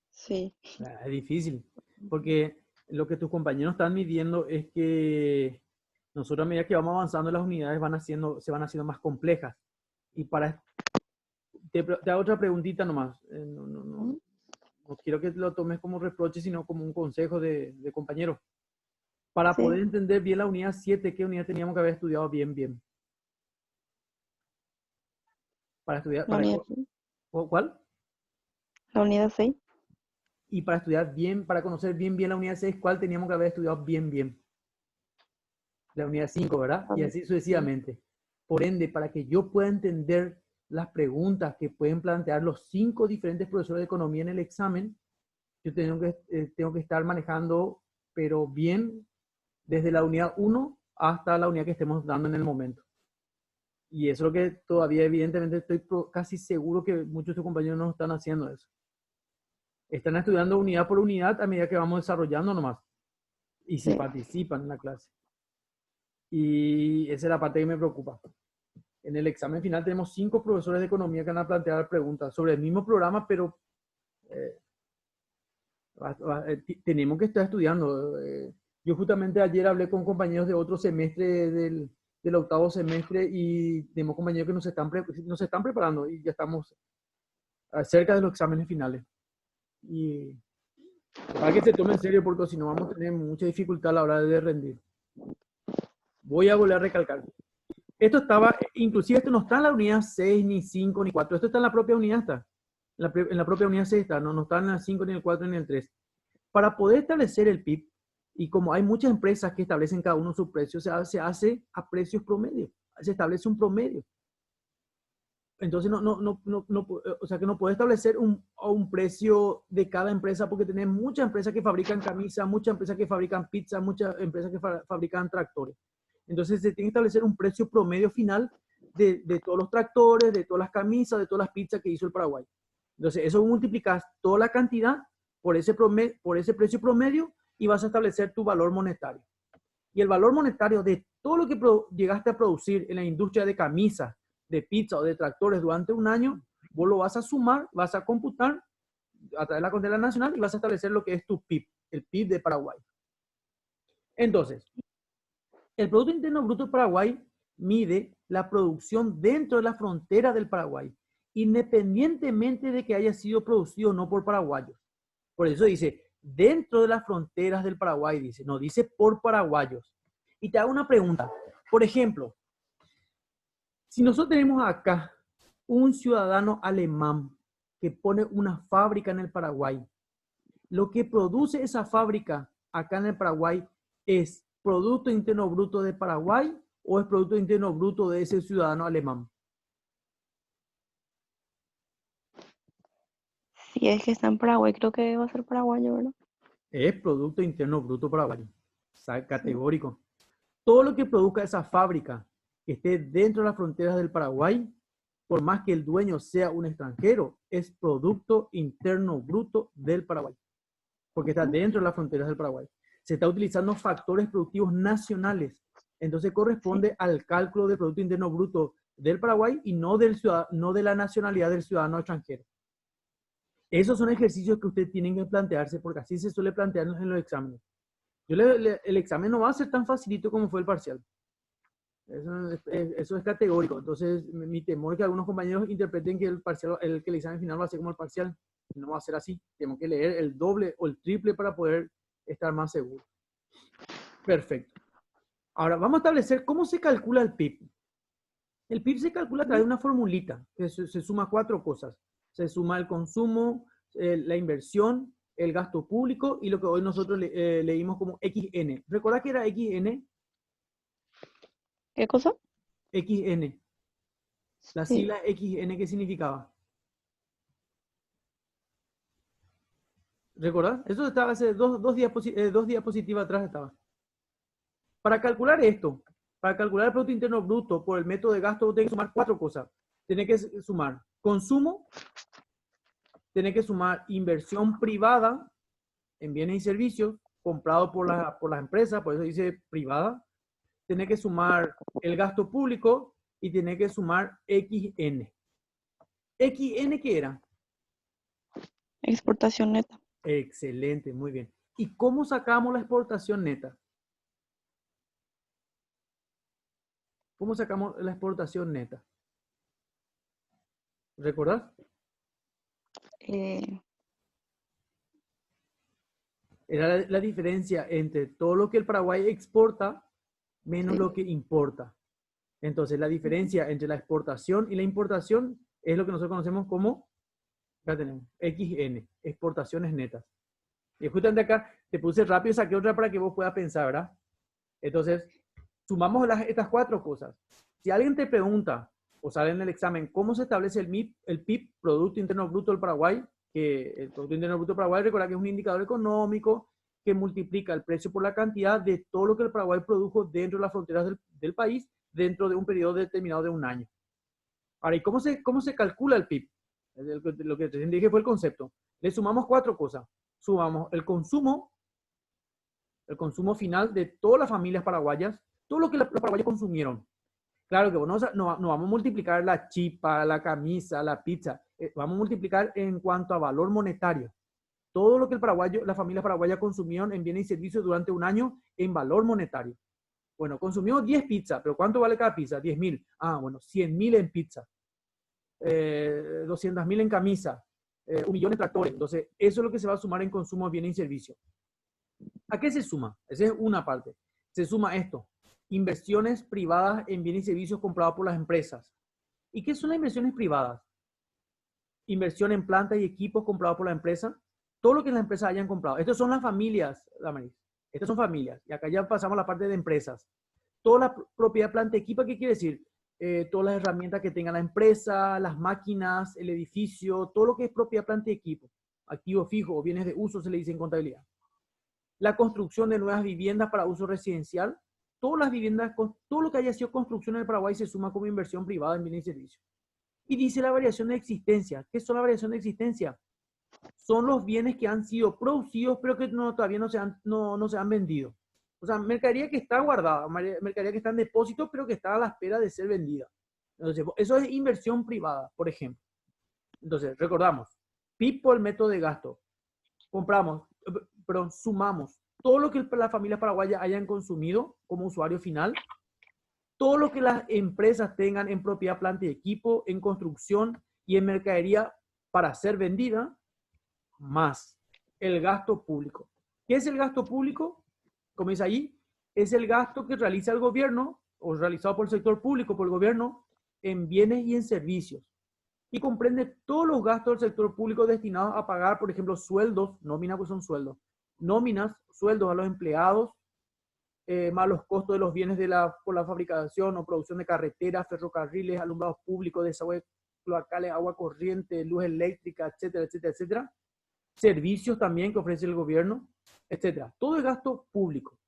Sí. Es difícil, porque lo que tus compañeros están midiendo es que nosotros a medida que vamos avanzando las unidades se van haciendo más complejas. Y te hago otra preguntita nomás. No quiero que lo tomes como reproche, sino como un consejo de compañero. Para Sí. poder entender bien la unidad 7, ¿qué unidad teníamos que haber estudiado bien? Para estudiar, La unidad, ¿cuál? la unidad 6. Y para estudiar bien, para conocer bien la unidad 6, ¿cuál teníamos que haber estudiado bien? La unidad 5, ¿verdad? Y así Sí. sucesivamente. Por ende, para que yo pueda entender las preguntas que pueden plantear los 5 diferentes profesores de economía en el examen, yo tengo que estar manejando, pero bien, desde la unidad 1 hasta la unidad que estemos dando en el momento. Y eso es lo que todavía, evidentemente, estoy casi seguro que muchos de tus compañeros no están haciendo eso. Están estudiando unidad por unidad a medida que vamos desarrollando nomás. Y si Sí. participan en la clase. Y esa es la parte que me preocupa. En el examen final tenemos 5 profesores de economía que van a plantear preguntas sobre el mismo programa, pero tenemos que estar estudiando. Yo justamente ayer hablé con compañeros de otro semestre del octavo semestre y tenemos compañeros que nos están preparando y ya estamos cerca de los exámenes finales. Y para que se tome en serio, porque si no vamos a tener mucha dificultad a la hora de rendir. Voy a volver a recalcar. Esto estaba, inclusive esto no está en la unidad 6, ni 5, ni 4. Esto está en la propia unidad. En la propia unidad 6 está, no está en el 5, ni el 4, ni el 3. Para poder establecer el PIB, y como hay muchas empresas que establecen cada uno su precio, se hace a precios promedio. Se establece un promedio. Entonces, o sea que no puede establecer un precio de cada empresa porque tenemos muchas empresas que fabrican camisas, muchas empresas que fabrican pizza, muchas empresas que fabrican tractores. Entonces, se tiene que establecer un precio promedio final de todos los tractores, de todas las camisas, de todas las pizzas que hizo el Paraguay. Entonces, eso multiplicas toda la cantidad por ese precio promedio y vas a establecer tu valor monetario. Y el valor monetario de todo lo que llegaste a producir en la industria de camisas, de pizza o de tractores durante un año, vos lo vas a sumar, vas a computar a través de la contabilidad nacional y vas a establecer lo que es tu PIB, el PIB de Paraguay. Entonces, el Producto Interno Bruto de Paraguay mide la producción dentro de la frontera del Paraguay, independientemente de que haya sido producido o no por paraguayos. Por eso dice, dentro de las fronteras del Paraguay, dice, no dice por paraguayos. Y te hago una pregunta. Por ejemplo, si nosotros tenemos acá un ciudadano alemán que pone una fábrica en el Paraguay, lo que produce esa fábrica acá en el Paraguay es Producto Interno Bruto de Paraguay o es Producto Interno Bruto de ese ciudadano alemán. Si es que está en Paraguay, creo que va a ser paraguayo, ¿verdad? Es Producto Interno Bruto paraguayo. Sí. Categórico. Todo lo que produzca esa fábrica que esté dentro de las fronteras del Paraguay, por más que el dueño sea un extranjero, es Producto Interno Bruto del Paraguay, porque está dentro de las fronteras del Paraguay. Se está utilizando factores productivos nacionales, entonces corresponde Sí. al cálculo del Producto Interno Bruto del Paraguay y no de la nacionalidad del ciudadano extranjero. Esos son ejercicios que ustedes tienen que plantearse, porque así se suele plantear en los exámenes. El examen no va a ser tan facilito como fue el parcial. Eso es categórico. Entonces, mi temor es que algunos compañeros interpreten que que el examen final va a ser como el parcial. No va a ser así. Tenemos que leer el doble o el triple para poder estar más seguros. Perfecto. Ahora, vamos a establecer cómo se calcula el PIB. El PIB se calcula a través de una formulita que se suma 4 cosas. Se suma el consumo, la inversión, el gasto público y lo que hoy nosotros leímos como XN. ¿Recuerda que era XN? ¿Qué cosa? XN. La Sí. sigla XN, ¿qué significaba? ¿Recordás? Eso estaba hace dos diapositivas atrás estaba. Para calcular esto, para calcular el Producto Interno Bruto por el método de gasto, tenés que sumar 4 cosas. Tenés que sumar consumo, tenés que sumar inversión privada en bienes y servicios comprado por las empresas, por eso dice privada. Tenés que sumar el gasto público y tenés que sumar XN. ¿XN qué era? Exportación neta. Excelente, muy bien. ¿Y cómo sacamos la exportación neta? ¿Cómo sacamos la exportación neta? ¿Recordás? Eh, Era la diferencia entre todo lo que el Paraguay exporta menos sí. lo que importa. Entonces, la diferencia entre la exportación y la importación es lo que nosotros conocemos como, acá tenemos, XN, exportaciones netas. Y justamente acá te puse rápido, saqué otra para que vos puedas pensar, ¿verdad? Entonces, sumamos estas 4 cosas. Si alguien te pregunta o sale en el examen cómo se establece el PIB, Producto Interno Bruto del Paraguay, que el Producto Interno Bruto del Paraguay, recuerda que es un indicador económico que multiplica el precio por la cantidad de todo lo que el Paraguay produjo dentro de las fronteras del país dentro de un periodo determinado de un año. Ahora, ¿y cómo se calcula el PIB? Lo que te dije fue el concepto. Le sumamos cuatro cosas. Sumamos el consumo final de todas las familias paraguayas, todo lo que los paraguayos consumieron. Claro que no vamos a multiplicar la chipa, la camisa, la pizza. Vamos a multiplicar en cuanto a valor monetario. Todo lo que las familias paraguayas consumieron en bienes y servicios durante un año en valor monetario. Bueno, consumimos 10 pizzas, pero ¿cuánto vale cada pizza? 10.000. Ah, bueno, 100.000 en pizza, 200.000 en camisa, 1.000.000 en tractores. Entonces, eso es lo que se va a sumar en consumo de bienes y servicios. ¿A qué se suma? Esa es una parte. Se suma esto: inversiones privadas en bienes y servicios comprados por las empresas. ¿Y qué son las inversiones privadas? Inversión en plantas y equipos comprados por la empresa. Todo lo que las empresas hayan comprado. Estas son las familias, Damaris. Estas son familias. Y acá ya pasamos a la parte de empresas. Toda la propiedad, planta, equipo, ¿qué quiere decir? Todas las herramientas que tenga la empresa, las máquinas, el edificio, todo lo que es propiedad, planta y equipo. Activo fijo o bienes de uso se le dice en contabilidad. La construcción de nuevas viviendas para uso residencial. Todas las viviendas, todo lo que haya sido construcción en el Paraguay se suma como inversión privada en bienes y servicios. Y dice la variación de existencia. ¿Qué son la variación de existencia? Son los bienes que han sido producidos pero que todavía no se han vendido. O sea, mercadería que está guardada, mercadería que está en depósito pero que está a la espera de ser vendida. Entonces, eso es inversión privada, por ejemplo. Entonces, recordamos, PIB por el método de gasto. Sumamos todo lo que las familias paraguayas hayan consumido como usuario final, todo lo que las empresas tengan en propiedad, planta y equipo, en construcción y en mercadería para ser vendida, más el gasto público. ¿Qué es el gasto público? Como dice ahí, es el gasto que realiza el gobierno o realizado por el sector público, por el gobierno, en bienes y en servicios. Y comprende todos los gastos del sector público destinados a pagar, por ejemplo, sueldos, nóminas, pues son sueldos, nóminas, sueldos a los empleados, más los costos de los bienes por la fabricación o producción de carreteras, ferrocarriles, alumbrados públicos, desagüe cloacales, agua corriente, luz eléctrica, etcétera, etcétera, etcétera. Servicios también que ofrece el gobierno, etcétera. Todo es gasto público.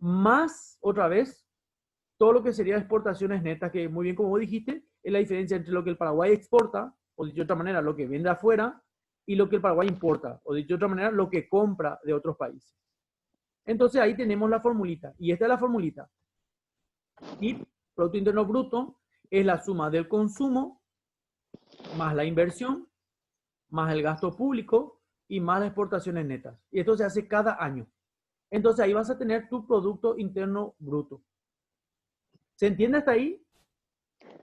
Más, otra vez, todo lo que sería exportaciones netas, que muy bien como vos dijiste, es la diferencia entre lo que el Paraguay exporta, o dicho de otra manera, lo que vende afuera, y lo que el Paraguay importa, o dicho de otra manera, lo que compra de otros países. Entonces ahí tenemos la formulita, y esta es la formulita. PIB, Producto Interno Bruto, es la suma del consumo, más la inversión, más el gasto público, y más las exportaciones netas. Y esto se hace cada año. Entonces ahí vas a tener tu Producto Interno Bruto. ¿Se entiende hasta ahí?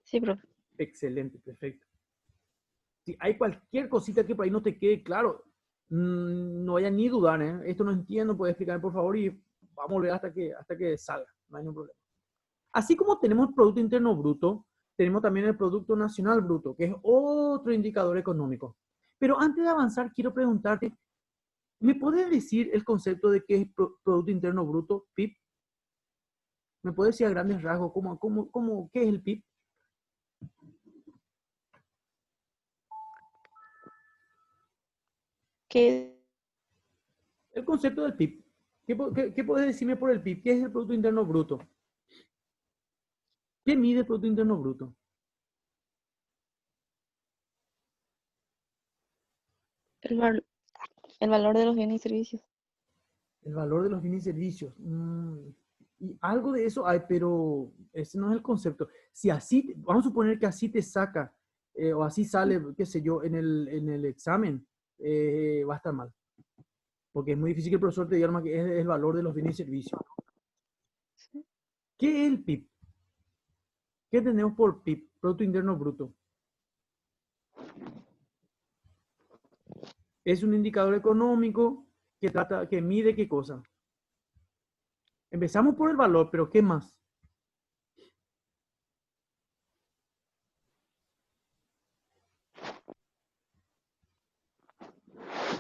Sí, profe. Excelente, perfecto. Si hay cualquier cosita que por ahí no te quede claro, no haya ni dudar, ¿eh? Esto no entiendo, puedes explicarme por favor y vamos a volver hasta que salga, no hay ningún problema. Así como tenemos el Producto Interno Bruto, tenemos también el Producto Nacional Bruto, que es otro indicador económico. Pero antes de avanzar, quiero preguntarte, ¿me puedes decir el concepto de qué es Producto Interno Bruto, PIB? ¿Me puedes decir a grandes rasgos qué es el PIB? ¿Qué? El concepto del PIB. ¿Qué puedes decirme por el PIB? ¿Qué es el Producto Interno Bruto? ¿Qué mide el Producto Interno Bruto? El, val- el valor de los bienes y servicios. El valor de los bienes y servicios. Y algo de eso hay, pero ese no es el concepto. Si así, vamos a suponer que así te saca, o así sale, qué sé yo, en el examen, va a estar mal. Porque es muy difícil que el profesor te diga que es el valor de los bienes y servicios. ¿Qué es el PIB? ¿Qué tenemos por PIB? Producto Interno Bruto. Es un indicador económico que mide qué cosa. Empezamos por el valor, pero ¿qué más?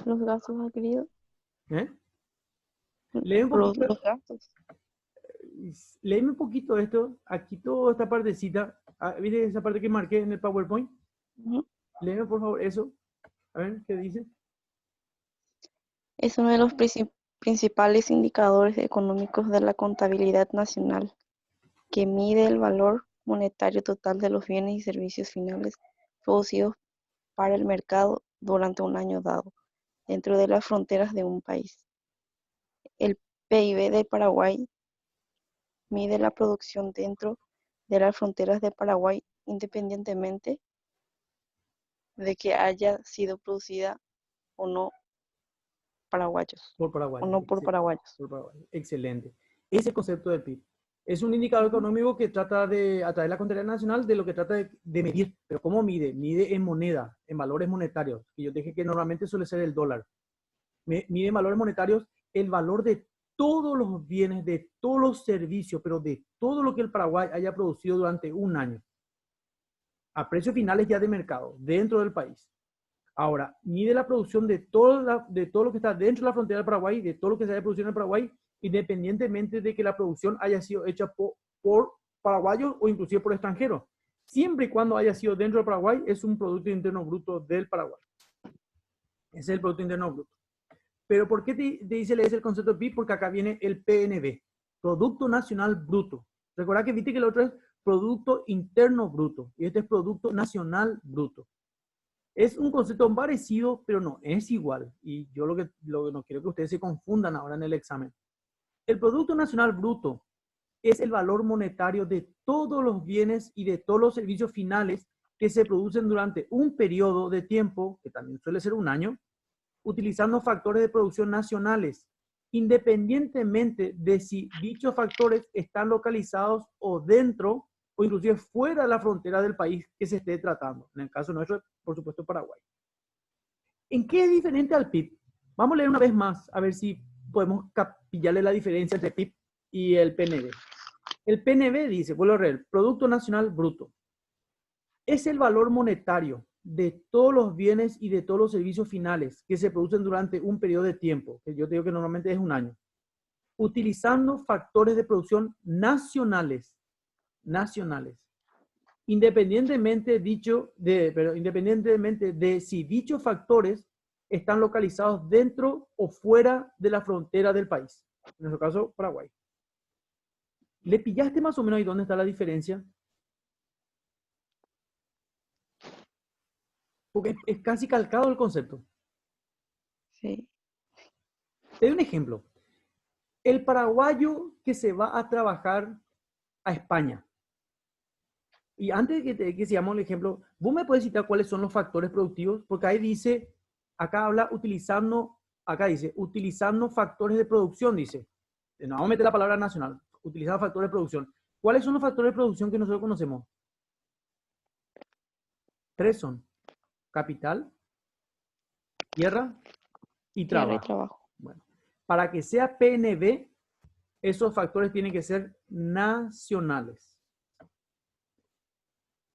Los gastos adquiridos. ¿Eh? Lee un Los poquito. gastos. Léeme un poquito esto, aquí toda esta partecita, ¿viste esa parte que marqué en el PowerPoint? Ujú. Léeme por favor eso, a ver qué dice. Es uno de los principales indicadores económicos de la contabilidad nacional, que mide el valor monetario total de los bienes y servicios finales producidos para el mercado durante un año dado, dentro de las fronteras de un país. El PIB de Paraguay mide la producción dentro de las fronteras de Paraguay independientemente de que haya sido producida o no paraguayos, Por o Paraguay, no por paraguayos. por Paraguay. Excelente. Ese concepto del PIB. Es un indicador Ujú. económico que trata de, a través de la contabilidad nacional, de lo que trata de medir. Pero ¿cómo mide? Mide en moneda, en valores monetarios. Y yo dije que normalmente suele ser el dólar. Mide en valores monetarios el valor de todos los bienes, de todos los servicios, pero de todo lo que el Paraguay haya producido durante un año. A precios finales ya de mercado, dentro del país. Ahora, mide la producción de todo lo que está dentro de la frontera del Paraguay, de todo lo que se haya producido en el Paraguay, independientemente de que la producción haya sido hecha por paraguayos o inclusive por extranjeros. Siempre y cuando haya sido dentro del Paraguay, es un Producto Interno Bruto del Paraguay. Ese es el Producto Interno Bruto. Pero ¿por qué te dice el concepto de PIB? Porque acá viene el PNB, Producto Nacional Bruto. Recuerda que viste que el otro es Producto Interno Bruto y este es Producto Nacional Bruto. Es un concepto parecido, pero no es igual. Y yo lo que no quiero que ustedes se confundan ahora en el examen. El Producto Nacional Bruto es el valor monetario de todos los bienes y de todos los servicios finales que se producen durante un periodo de tiempo, que también suele ser un año, utilizando factores de producción nacionales, independientemente de si dichos factores están localizados o dentro o inclusive fuera de la frontera del país que se esté tratando. En el caso nuestro, por supuesto, Paraguay. ¿En qué es diferente al PIB? Vamos a leer una vez más, a ver si podemos pillarle la diferencia entre PIB y el PNB. El PNB dice, vuelvo a leer, Producto Nacional Bruto. Es el valor monetario de todos los bienes y de todos los servicios finales que se producen durante un periodo de tiempo, que yo te digo que normalmente es un año, utilizando factores de producción nacionales, independientemente de si dichos factores están localizados dentro o fuera de la frontera del país. En nuestro caso, Paraguay. ¿Le pillaste más o menos ahí dónde está la diferencia? Porque es casi calcado el concepto. Sí. Te doy un ejemplo. El paraguayo que se va a trabajar a España. Y antes de que sigamos el ejemplo, ¿vos me puedes citar cuáles son los factores productivos? Porque ahí dice, acá dice, utilizando factores de producción, dice. No, vamos a meter la palabra nacional, utilizando factores de producción. ¿Cuáles son los factores de producción que nosotros conocemos? Tres son: capital, tierra y Tierra y trabajo. trabajo. Bueno, para que sea PNB, esos factores tienen que ser nacionales.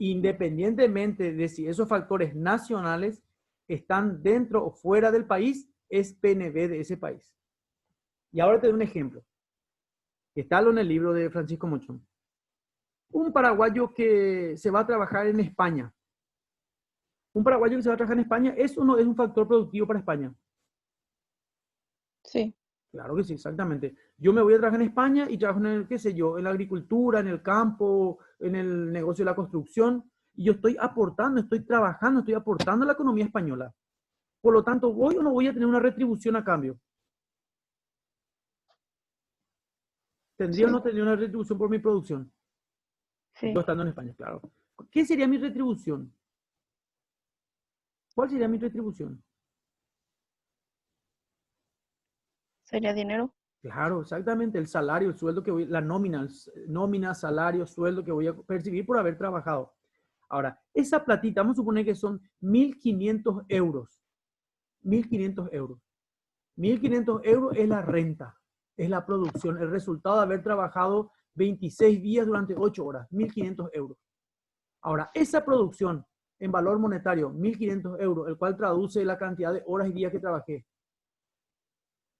Independientemente de si esos factores nacionales están dentro o fuera del país, es PNB de ese país. Y ahora te doy un ejemplo, que está en el libro de Francisco Mochón. Un paraguayo que se va a trabajar en España. Un paraguayo que se va a trabajar en España, ¿eso no es un factor productivo para España? Sí. Claro que sí, exactamente. Yo me voy a trabajar en España y trabajo en el, qué sé yo, en la agricultura, en el campo, en el negocio de la construcción, y yo estoy aportando, estoy trabajando, estoy aportando a la economía española. Por lo tanto, ¿voy o no voy a tener una retribución a cambio? ¿Tendría o Sí. no tendría una retribución por mi producción? Yo Sí. estando en España, claro. ¿Qué sería mi retribución? ¿Cuál sería mi retribución? ¿Sería dinero? Claro, exactamente, el salario, el sueldo que voy, la nómina, salario, sueldo que voy a percibir por haber trabajado. Ahora, esa platita, vamos a suponer que son 1.500 euros. 1.500 euros. 1.500 euros es la renta, es la producción, el resultado de haber trabajado 26 días durante 8 horas. 1.500 euros. Ahora, esa producción en valor monetario, 1.500 euros, el cual traduce la cantidad de horas y días que trabajé,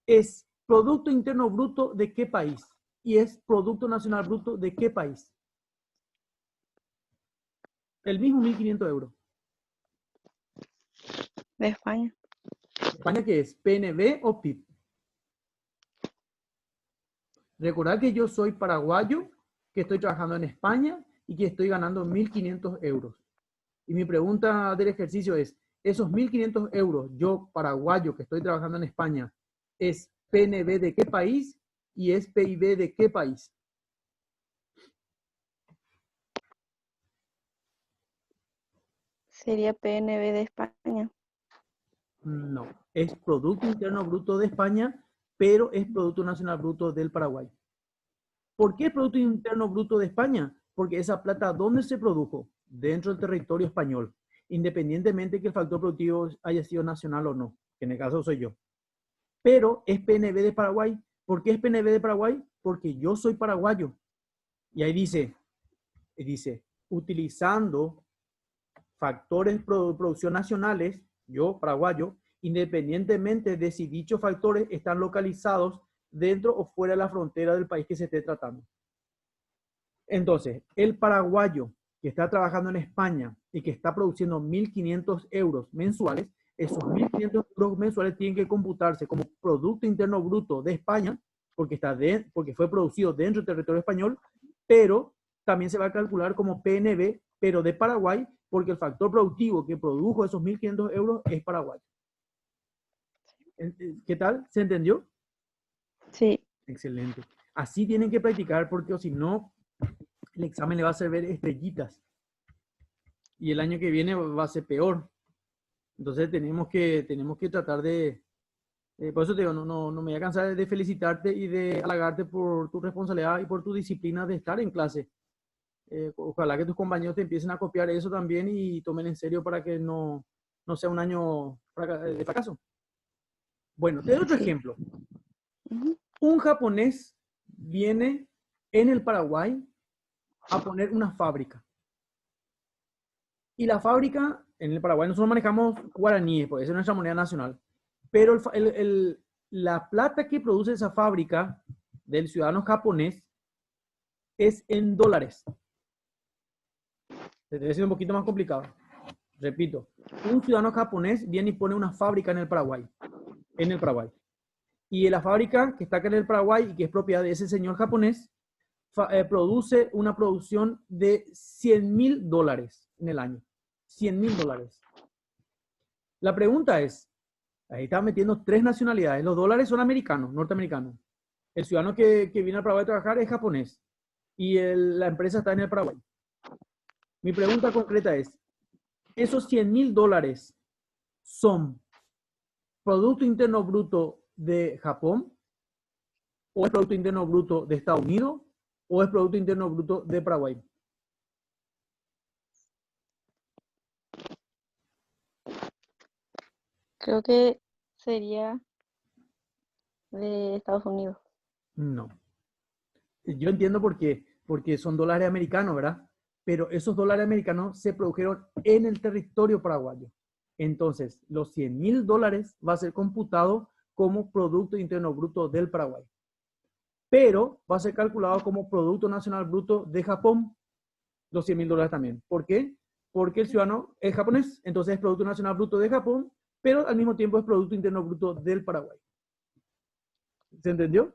es Producto Interno Bruto de qué país? y es Producto Nacional Bruto de qué país? El mismo 1.500 euros. De España. ¿España qué es? ¿PNB o PIB? Recordad que yo soy paraguayo, que estoy trabajando en España y que estoy ganando 1.500 euros. Y mi pregunta del ejercicio es, esos 1.500 euros, yo paraguayo que estoy trabajando en España, ¿es PNB de qué país y es PIB de qué país? Sería PNB de España. No, es Producto Interno Bruto de España, pero es Producto Nacional Bruto del Paraguay. ¿Por qué Producto Interno Bruto de España? Porque esa plata, ¿dónde se produjo? Dentro del territorio español, independientemente que el factor productivo haya sido nacional o no, que en el caso soy yo. Pero es PNB de Paraguay. ¿Por qué es PNB de Paraguay? Porque yo soy paraguayo. Y ahí dice, utilizando factores de producción nacionales, yo, paraguayo, independientemente de si dichos factores están localizados dentro o fuera de la frontera del país que se esté tratando. Entonces, el paraguayo que está trabajando en España y que está produciendo 1.500 euros mensuales, esos 1.500 euros mensuales tienen que computarse como Producto Interno Bruto de España, porque fue producido dentro del territorio español, pero también se va a calcular como PNB, pero de Paraguay, porque el factor productivo que produjo esos 1.500 euros es paraguayo. ¿Qué tal? ¿Se entendió? Sí. Excelente. Así tienen que practicar porque o si no, el examen le va a hacer ver estrellitas. Y el año que viene va a ser peor. Entonces tenemos que tratar de... por eso te digo, no me voy a cansar de felicitarte y de halagarte por tu responsabilidad y por tu disciplina de estar en clase. Ojalá que tus compañeros te empiecen a copiar eso también y tomen en serio para que no sea un año de fracaso. Bueno, te doy otro Sí. ejemplo. Un japonés viene en el Paraguay a poner una fábrica. Y la fábrica, en el Paraguay nosotros manejamos guaraníes, porque esa es nuestra moneda nacional. Pero la plata que produce esa fábrica del ciudadano japonés es en dólares. Se debe ser un poquito más complicado. Repito, un ciudadano japonés viene y pone una fábrica en el Paraguay. En el Paraguay. Y la fábrica que está acá en el Paraguay y que es propiedad de ese señor japonés, produce una producción de $100.000 en el año. $100.000. La pregunta es, ahí está metiendo tres nacionalidades. Los dólares son americanos, norteamericanos. El ciudadano que viene al Paraguay a trabajar es japonés. Y la empresa está en el Paraguay. Mi pregunta concreta es, ¿esos $100.000 son Producto Interno Bruto de Japón? ¿O es Producto Interno Bruto de Estados Unidos? ¿O es Producto Interno Bruto de Paraguay? Creo que sería de Estados Unidos. No. Yo entiendo por qué, porque son dólares americanos, ¿verdad? Pero esos dólares americanos se produjeron en el territorio paraguayo. Entonces, los $100.000 va a ser computado como Producto Interno Bruto del Paraguay. Pero va a ser calculado como Producto Nacional Bruto de Japón, los $100.000 también. ¿Por qué? Porque el ciudadano es japonés, entonces es Producto Nacional Bruto de Japón, pero al mismo tiempo es Producto Interno Bruto del Paraguay. ¿Se entendió?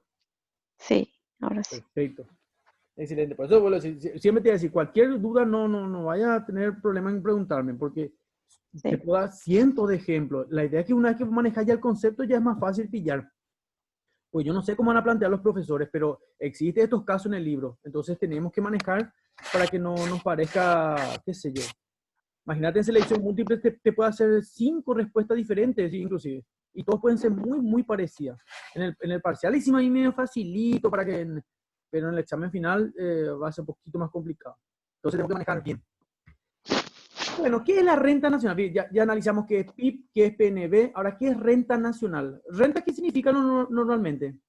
Sí, ahora sí. Perfecto. Excelente. Por eso, bueno, siempre te voy a decir, cualquier duda no vaya a tener problema en preguntarme, porque te Sí. puedo dar cientos de ejemplos. La idea es que una vez que manejas ya el concepto, ya es más fácil pillar. Pues yo no sé cómo van a plantear los profesores, pero existen estos casos en el libro. Entonces tenemos que manejar para que no nos parezca, qué sé yo. Imagínate en selección múltiple te puede hacer 5 respuestas diferentes, inclusive. Y todos pueden ser muy parecidas. En el parcial hicimos ahí medio facilito para que... pero en el examen final va a ser un poquito más complicado. Entonces tenemos que manejar bien. Bueno, ¿qué es la renta nacional? Ya analizamos qué es PIB, qué es PNB. Ahora, ¿qué es renta nacional? ¿Renta qué significa normalmente?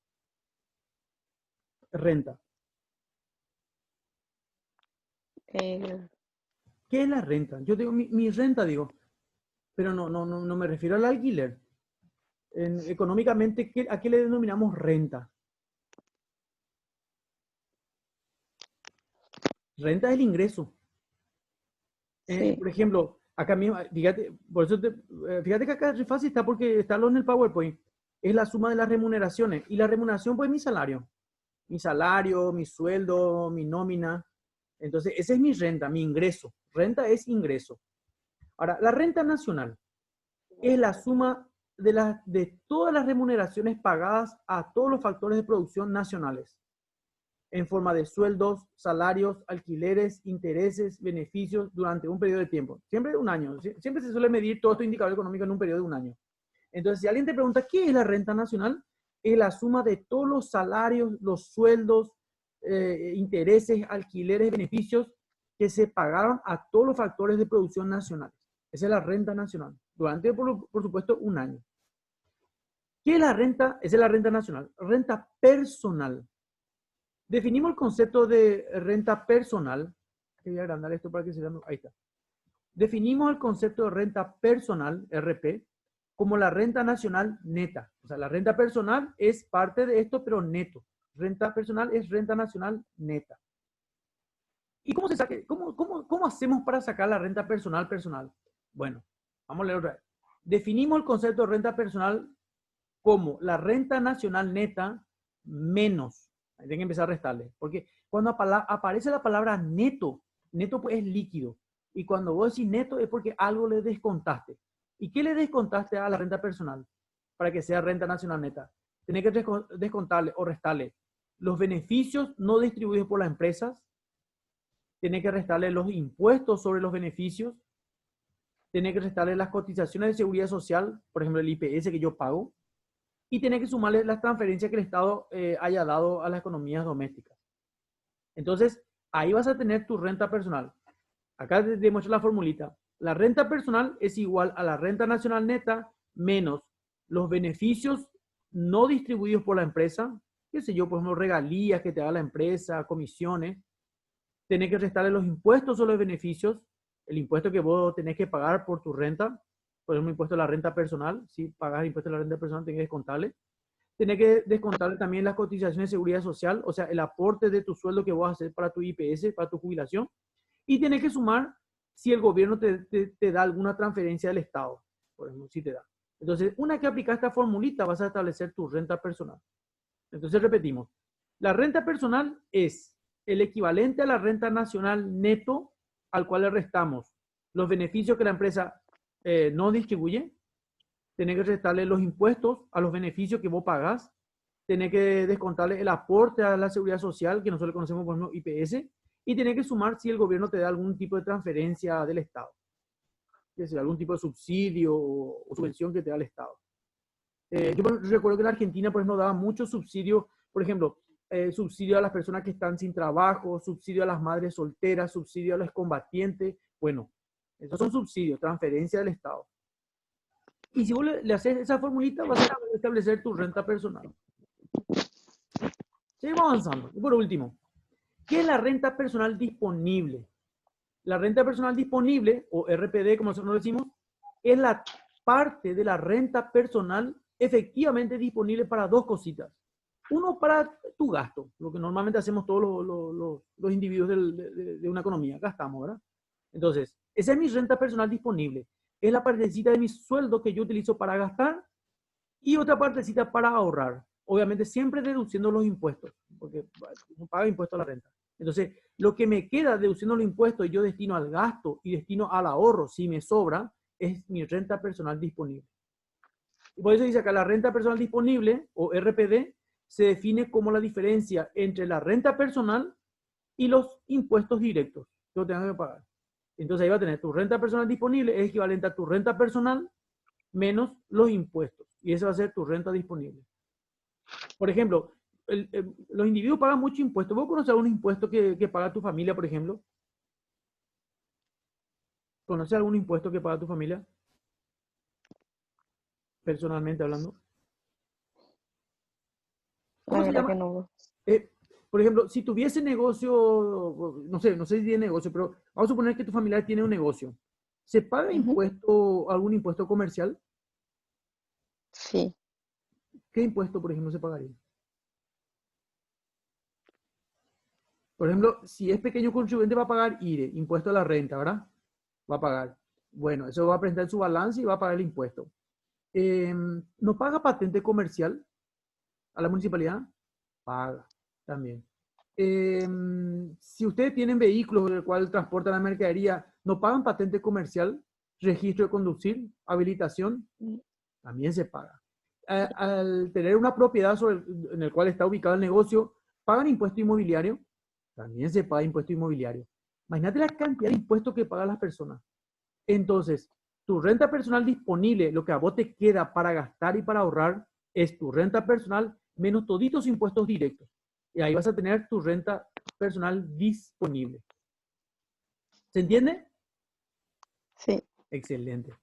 Renta. El- ¿Qué es la renta? Yo digo mi renta, digo, pero no me refiero al alquiler. Económicamente, ¿a qué le denominamos renta? Renta es el ingreso. Sí. Por ejemplo, acá mismo, fíjate, por eso fíjate que acá es fácil, está porque está lo en el PowerPoint. Es la suma de las remuneraciones. Y la remuneración, pues, es mi salario. Mi salario, mi sueldo, mi nómina. Entonces, esa es mi renta, mi ingreso. Renta es ingreso. Ahora, la renta nacional es la suma de todas las remuneraciones pagadas a todos los factores de producción nacionales, en forma de sueldos, salarios, alquileres, intereses, beneficios durante un periodo de tiempo. Siempre un año. Siempre se suele medir todo estos indicadores económicos en un periodo de un año. Entonces, si alguien te pregunta qué es la renta nacional, es la suma de todos los salarios, los sueldos, intereses, alquileres, beneficios que se pagaron a todos los factores de producción nacionales. Esa es la renta nacional. Durante, por supuesto, un año. ¿Qué es la renta? Esa es la renta nacional. Renta personal. Definimos el concepto de renta personal. Voy a agrandar esto para que se vean. Ahí está. Definimos el concepto de renta personal, RP, como la renta nacional neta. O sea, la renta personal es parte de esto, pero neto. Renta personal es renta nacional neta. ¿Y cómo se saca? ¿Cómo hacemos para sacar la renta personal personal? Bueno, vamos a leer otra vez. Definimos el concepto de renta personal como la renta nacional neta menos. Hay que empezar a restarle. Porque cuando aparece la palabra neto, neto pues es líquido. Y cuando vos decís neto es porque algo le descontaste. ¿Y qué le descontaste a la renta personal para que sea renta nacional neta? Tenés que descontarle o restarle los beneficios no distribuidos por las empresas, tenés que restarle los impuestos sobre los beneficios, tenés que restarle las cotizaciones de seguridad social, por ejemplo el IPS que yo pago, y tenés que sumarle las transferencias que el Estado haya dado a las economías domésticas. Entonces, ahí vas a tener tu renta personal. Acá te demuestro la formulita. La renta personal es igual a la renta nacional neta menos los beneficios no distribuidos por la empresa, qué sé yo, por ejemplo, regalías que te da la empresa, comisiones. Tenés que restarle los impuestos sobre los beneficios, el impuesto que vos tenés que pagar por tu renta, por ejemplo, impuesto a la renta personal, si pagas impuesto a la renta personal, tenés que descontarle. Tenés que descontarle también las cotizaciones de seguridad social, o sea, el aporte de tu sueldo que vos haces para tu IPS, para tu jubilación. Y tenés que sumar si el gobierno te da alguna transferencia del Estado, por ejemplo, si te da. Entonces, una que aplicas esta formulita, vas a establecer tu renta personal. Entonces, repetimos. La renta personal es el equivalente a la renta nacional neto al cual le restamos los beneficios que la empresa no distribuye, tenés que restarle los impuestos a los beneficios que vos pagás, tenés que descontarle el aporte a la seguridad social, que nosotros conocemos como IPS, y tenés que sumar si el gobierno te da algún tipo de transferencia del Estado, es decir, algún tipo de subsidio o subvención que te da el Estado. Yo recuerdo que en Argentina, por ejemplo, daba mucho subsidio, por ejemplo, subsidio a las personas que están sin trabajo, subsidio a las madres solteras, subsidio a los combatientes. Bueno, esos son subsidios, transferencia del Estado. Y si vos le haces esa formulita, vas a establecer tu renta personal. Seguimos avanzando. Y por último, ¿qué es la renta personal disponible? La renta personal disponible, o RPD, como nosotros decimos, es la parte de la renta personal efectivamente disponible para dos cositas. Uno, para tu gasto, lo que normalmente hacemos todos los individuos de una economía, gastamos, ¿verdad? Entonces, esa es mi renta personal disponible. Es la partecita de mi sueldo que yo utilizo para gastar y otra partecita para ahorrar. Obviamente siempre deduciendo los impuestos, porque no paga impuesto a la renta. Entonces, lo que me queda deduciendo los impuestos y yo destino al gasto y destino al ahorro, si me sobra, es mi renta personal disponible. Y por eso dice acá, la renta personal disponible, o RPD, se define como la diferencia entre la renta personal y los impuestos directos que yo tengo que pagar. Entonces ahí va a tener tu renta personal disponible, es equivalente a tu renta personal menos los impuestos. Y esa va a ser tu renta disponible. Por ejemplo, los individuos pagan mucho impuesto. ¿Vos conoces algún impuesto que paga tu familia, por ejemplo? ¿Conoces algún impuesto que paga tu familia? Personalmente hablando. La ¿Cómo se verdad que llama? no. Eh, por ejemplo, si tuviese negocio, no sé si tiene negocio, pero vamos a suponer que tu familia tiene un negocio. ¿Se paga Ujú. impuesto, algún impuesto comercial? Sí. ¿Qué impuesto, por ejemplo, se pagaría? Por ejemplo, si es pequeño contribuyente va a pagar IRE, impuesto a la renta, ¿verdad? Va a pagar. Bueno, eso va a presentar su balance y va a pagar el impuesto. ¿No paga patente comercial a la municipalidad? Paga también. Si ustedes tienen vehículos en el cual transportan la mercadería, ¿no pagan patente comercial, registro de conducir, habilitación? También se paga. Al tener una propiedad en el cual está ubicado el negocio, ¿pagan impuesto inmobiliario? También se paga impuesto inmobiliario. Imagínate la cantidad de impuestos que pagan las personas. Entonces, tu renta personal disponible, lo que a vos te queda para gastar y para ahorrar, es tu renta personal menos toditos impuestos directos. Y ahí vas a tener tu renta personal disponible. ¿Se entiende? Sí. Excelente.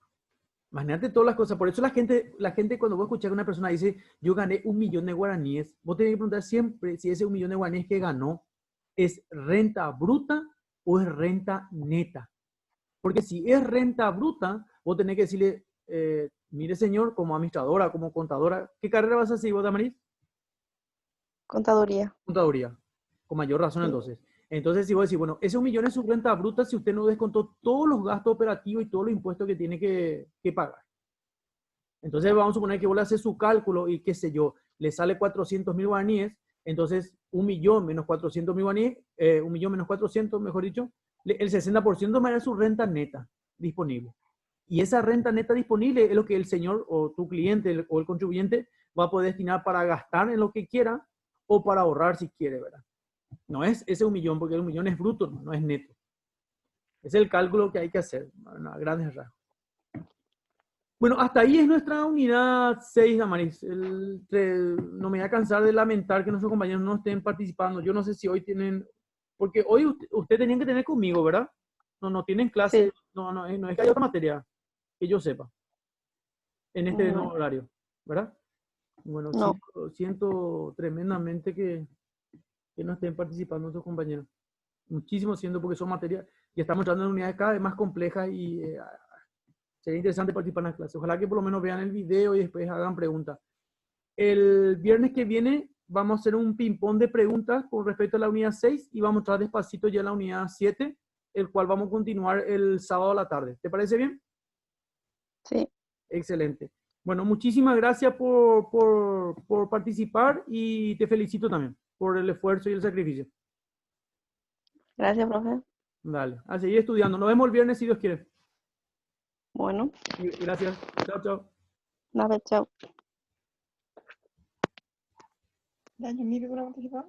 Imagínate todas las cosas. Por eso la gente cuando vos escuchás que una persona dice, yo gané 1.000.000 de guaraníes, vos tenés que preguntar siempre si ese 1.000.000 de guaraníes que ganó es renta bruta o es renta neta. Porque si es renta bruta, vos tenés que decirle, mire señor, como administradora, como contadora, ¿qué carrera vas a hacer vos, Damaris? Contaduría. Contaduría. Con mayor razón Sí. entonces. Entonces, si vos decís, bueno, ese 1.000.000 es su renta bruta si usted no descontó todos los gastos operativos y todos los impuestos que tiene que pagar. Entonces, vamos a suponer que vos le haces su cálculo y qué sé yo, le sale 400.000 guaraníes, entonces 1.000.000 menos 400.000 guaraníes, 1.000.000 menos 400, mejor dicho, el 60% me da su renta neta disponible. Y esa renta neta disponible es lo que el señor o tu cliente o el contribuyente va a poder destinar para gastar en lo que quiera o para ahorrar si quiere, ¿verdad? No es ese 1.000.000 porque el 1.000.000 es bruto, no es neto. Es el cálculo que hay que hacer, a grandes rasgos. Bueno, hasta ahí es nuestra unidad 6, Damaris. No me voy a cansar de lamentar que nuestros compañeros no estén participando. Yo no sé si hoy tienen, porque hoy usted tenían que tener conmigo, ¿verdad? No tienen clase, Sí. no es que haya otra materia que yo sepa en este nuevo No. horario, ¿verdad? Bueno, No. siento tremendamente que no estén participando nuestros compañeros. Muchísimo siento porque son materias y estamos entrando en unidades cada vez más complejas y sería interesante participar en la clase. Ojalá que por lo menos vean el video y después hagan preguntas. El viernes que viene vamos a hacer un ping-pong de preguntas con respecto a la unidad 6 y vamos a entrar despacito ya en la unidad 7, el cual vamos a continuar el sábado a la tarde. ¿Te parece bien? Sí. Excelente. Bueno, muchísimas gracias por participar y te felicito también por el esfuerzo y el sacrificio. Gracias, profe. Dale, a seguir estudiando. Nos vemos el viernes si Dios quiere. Bueno, Gracias. Chao, chao. nada, chao. Daño, mire, para participar.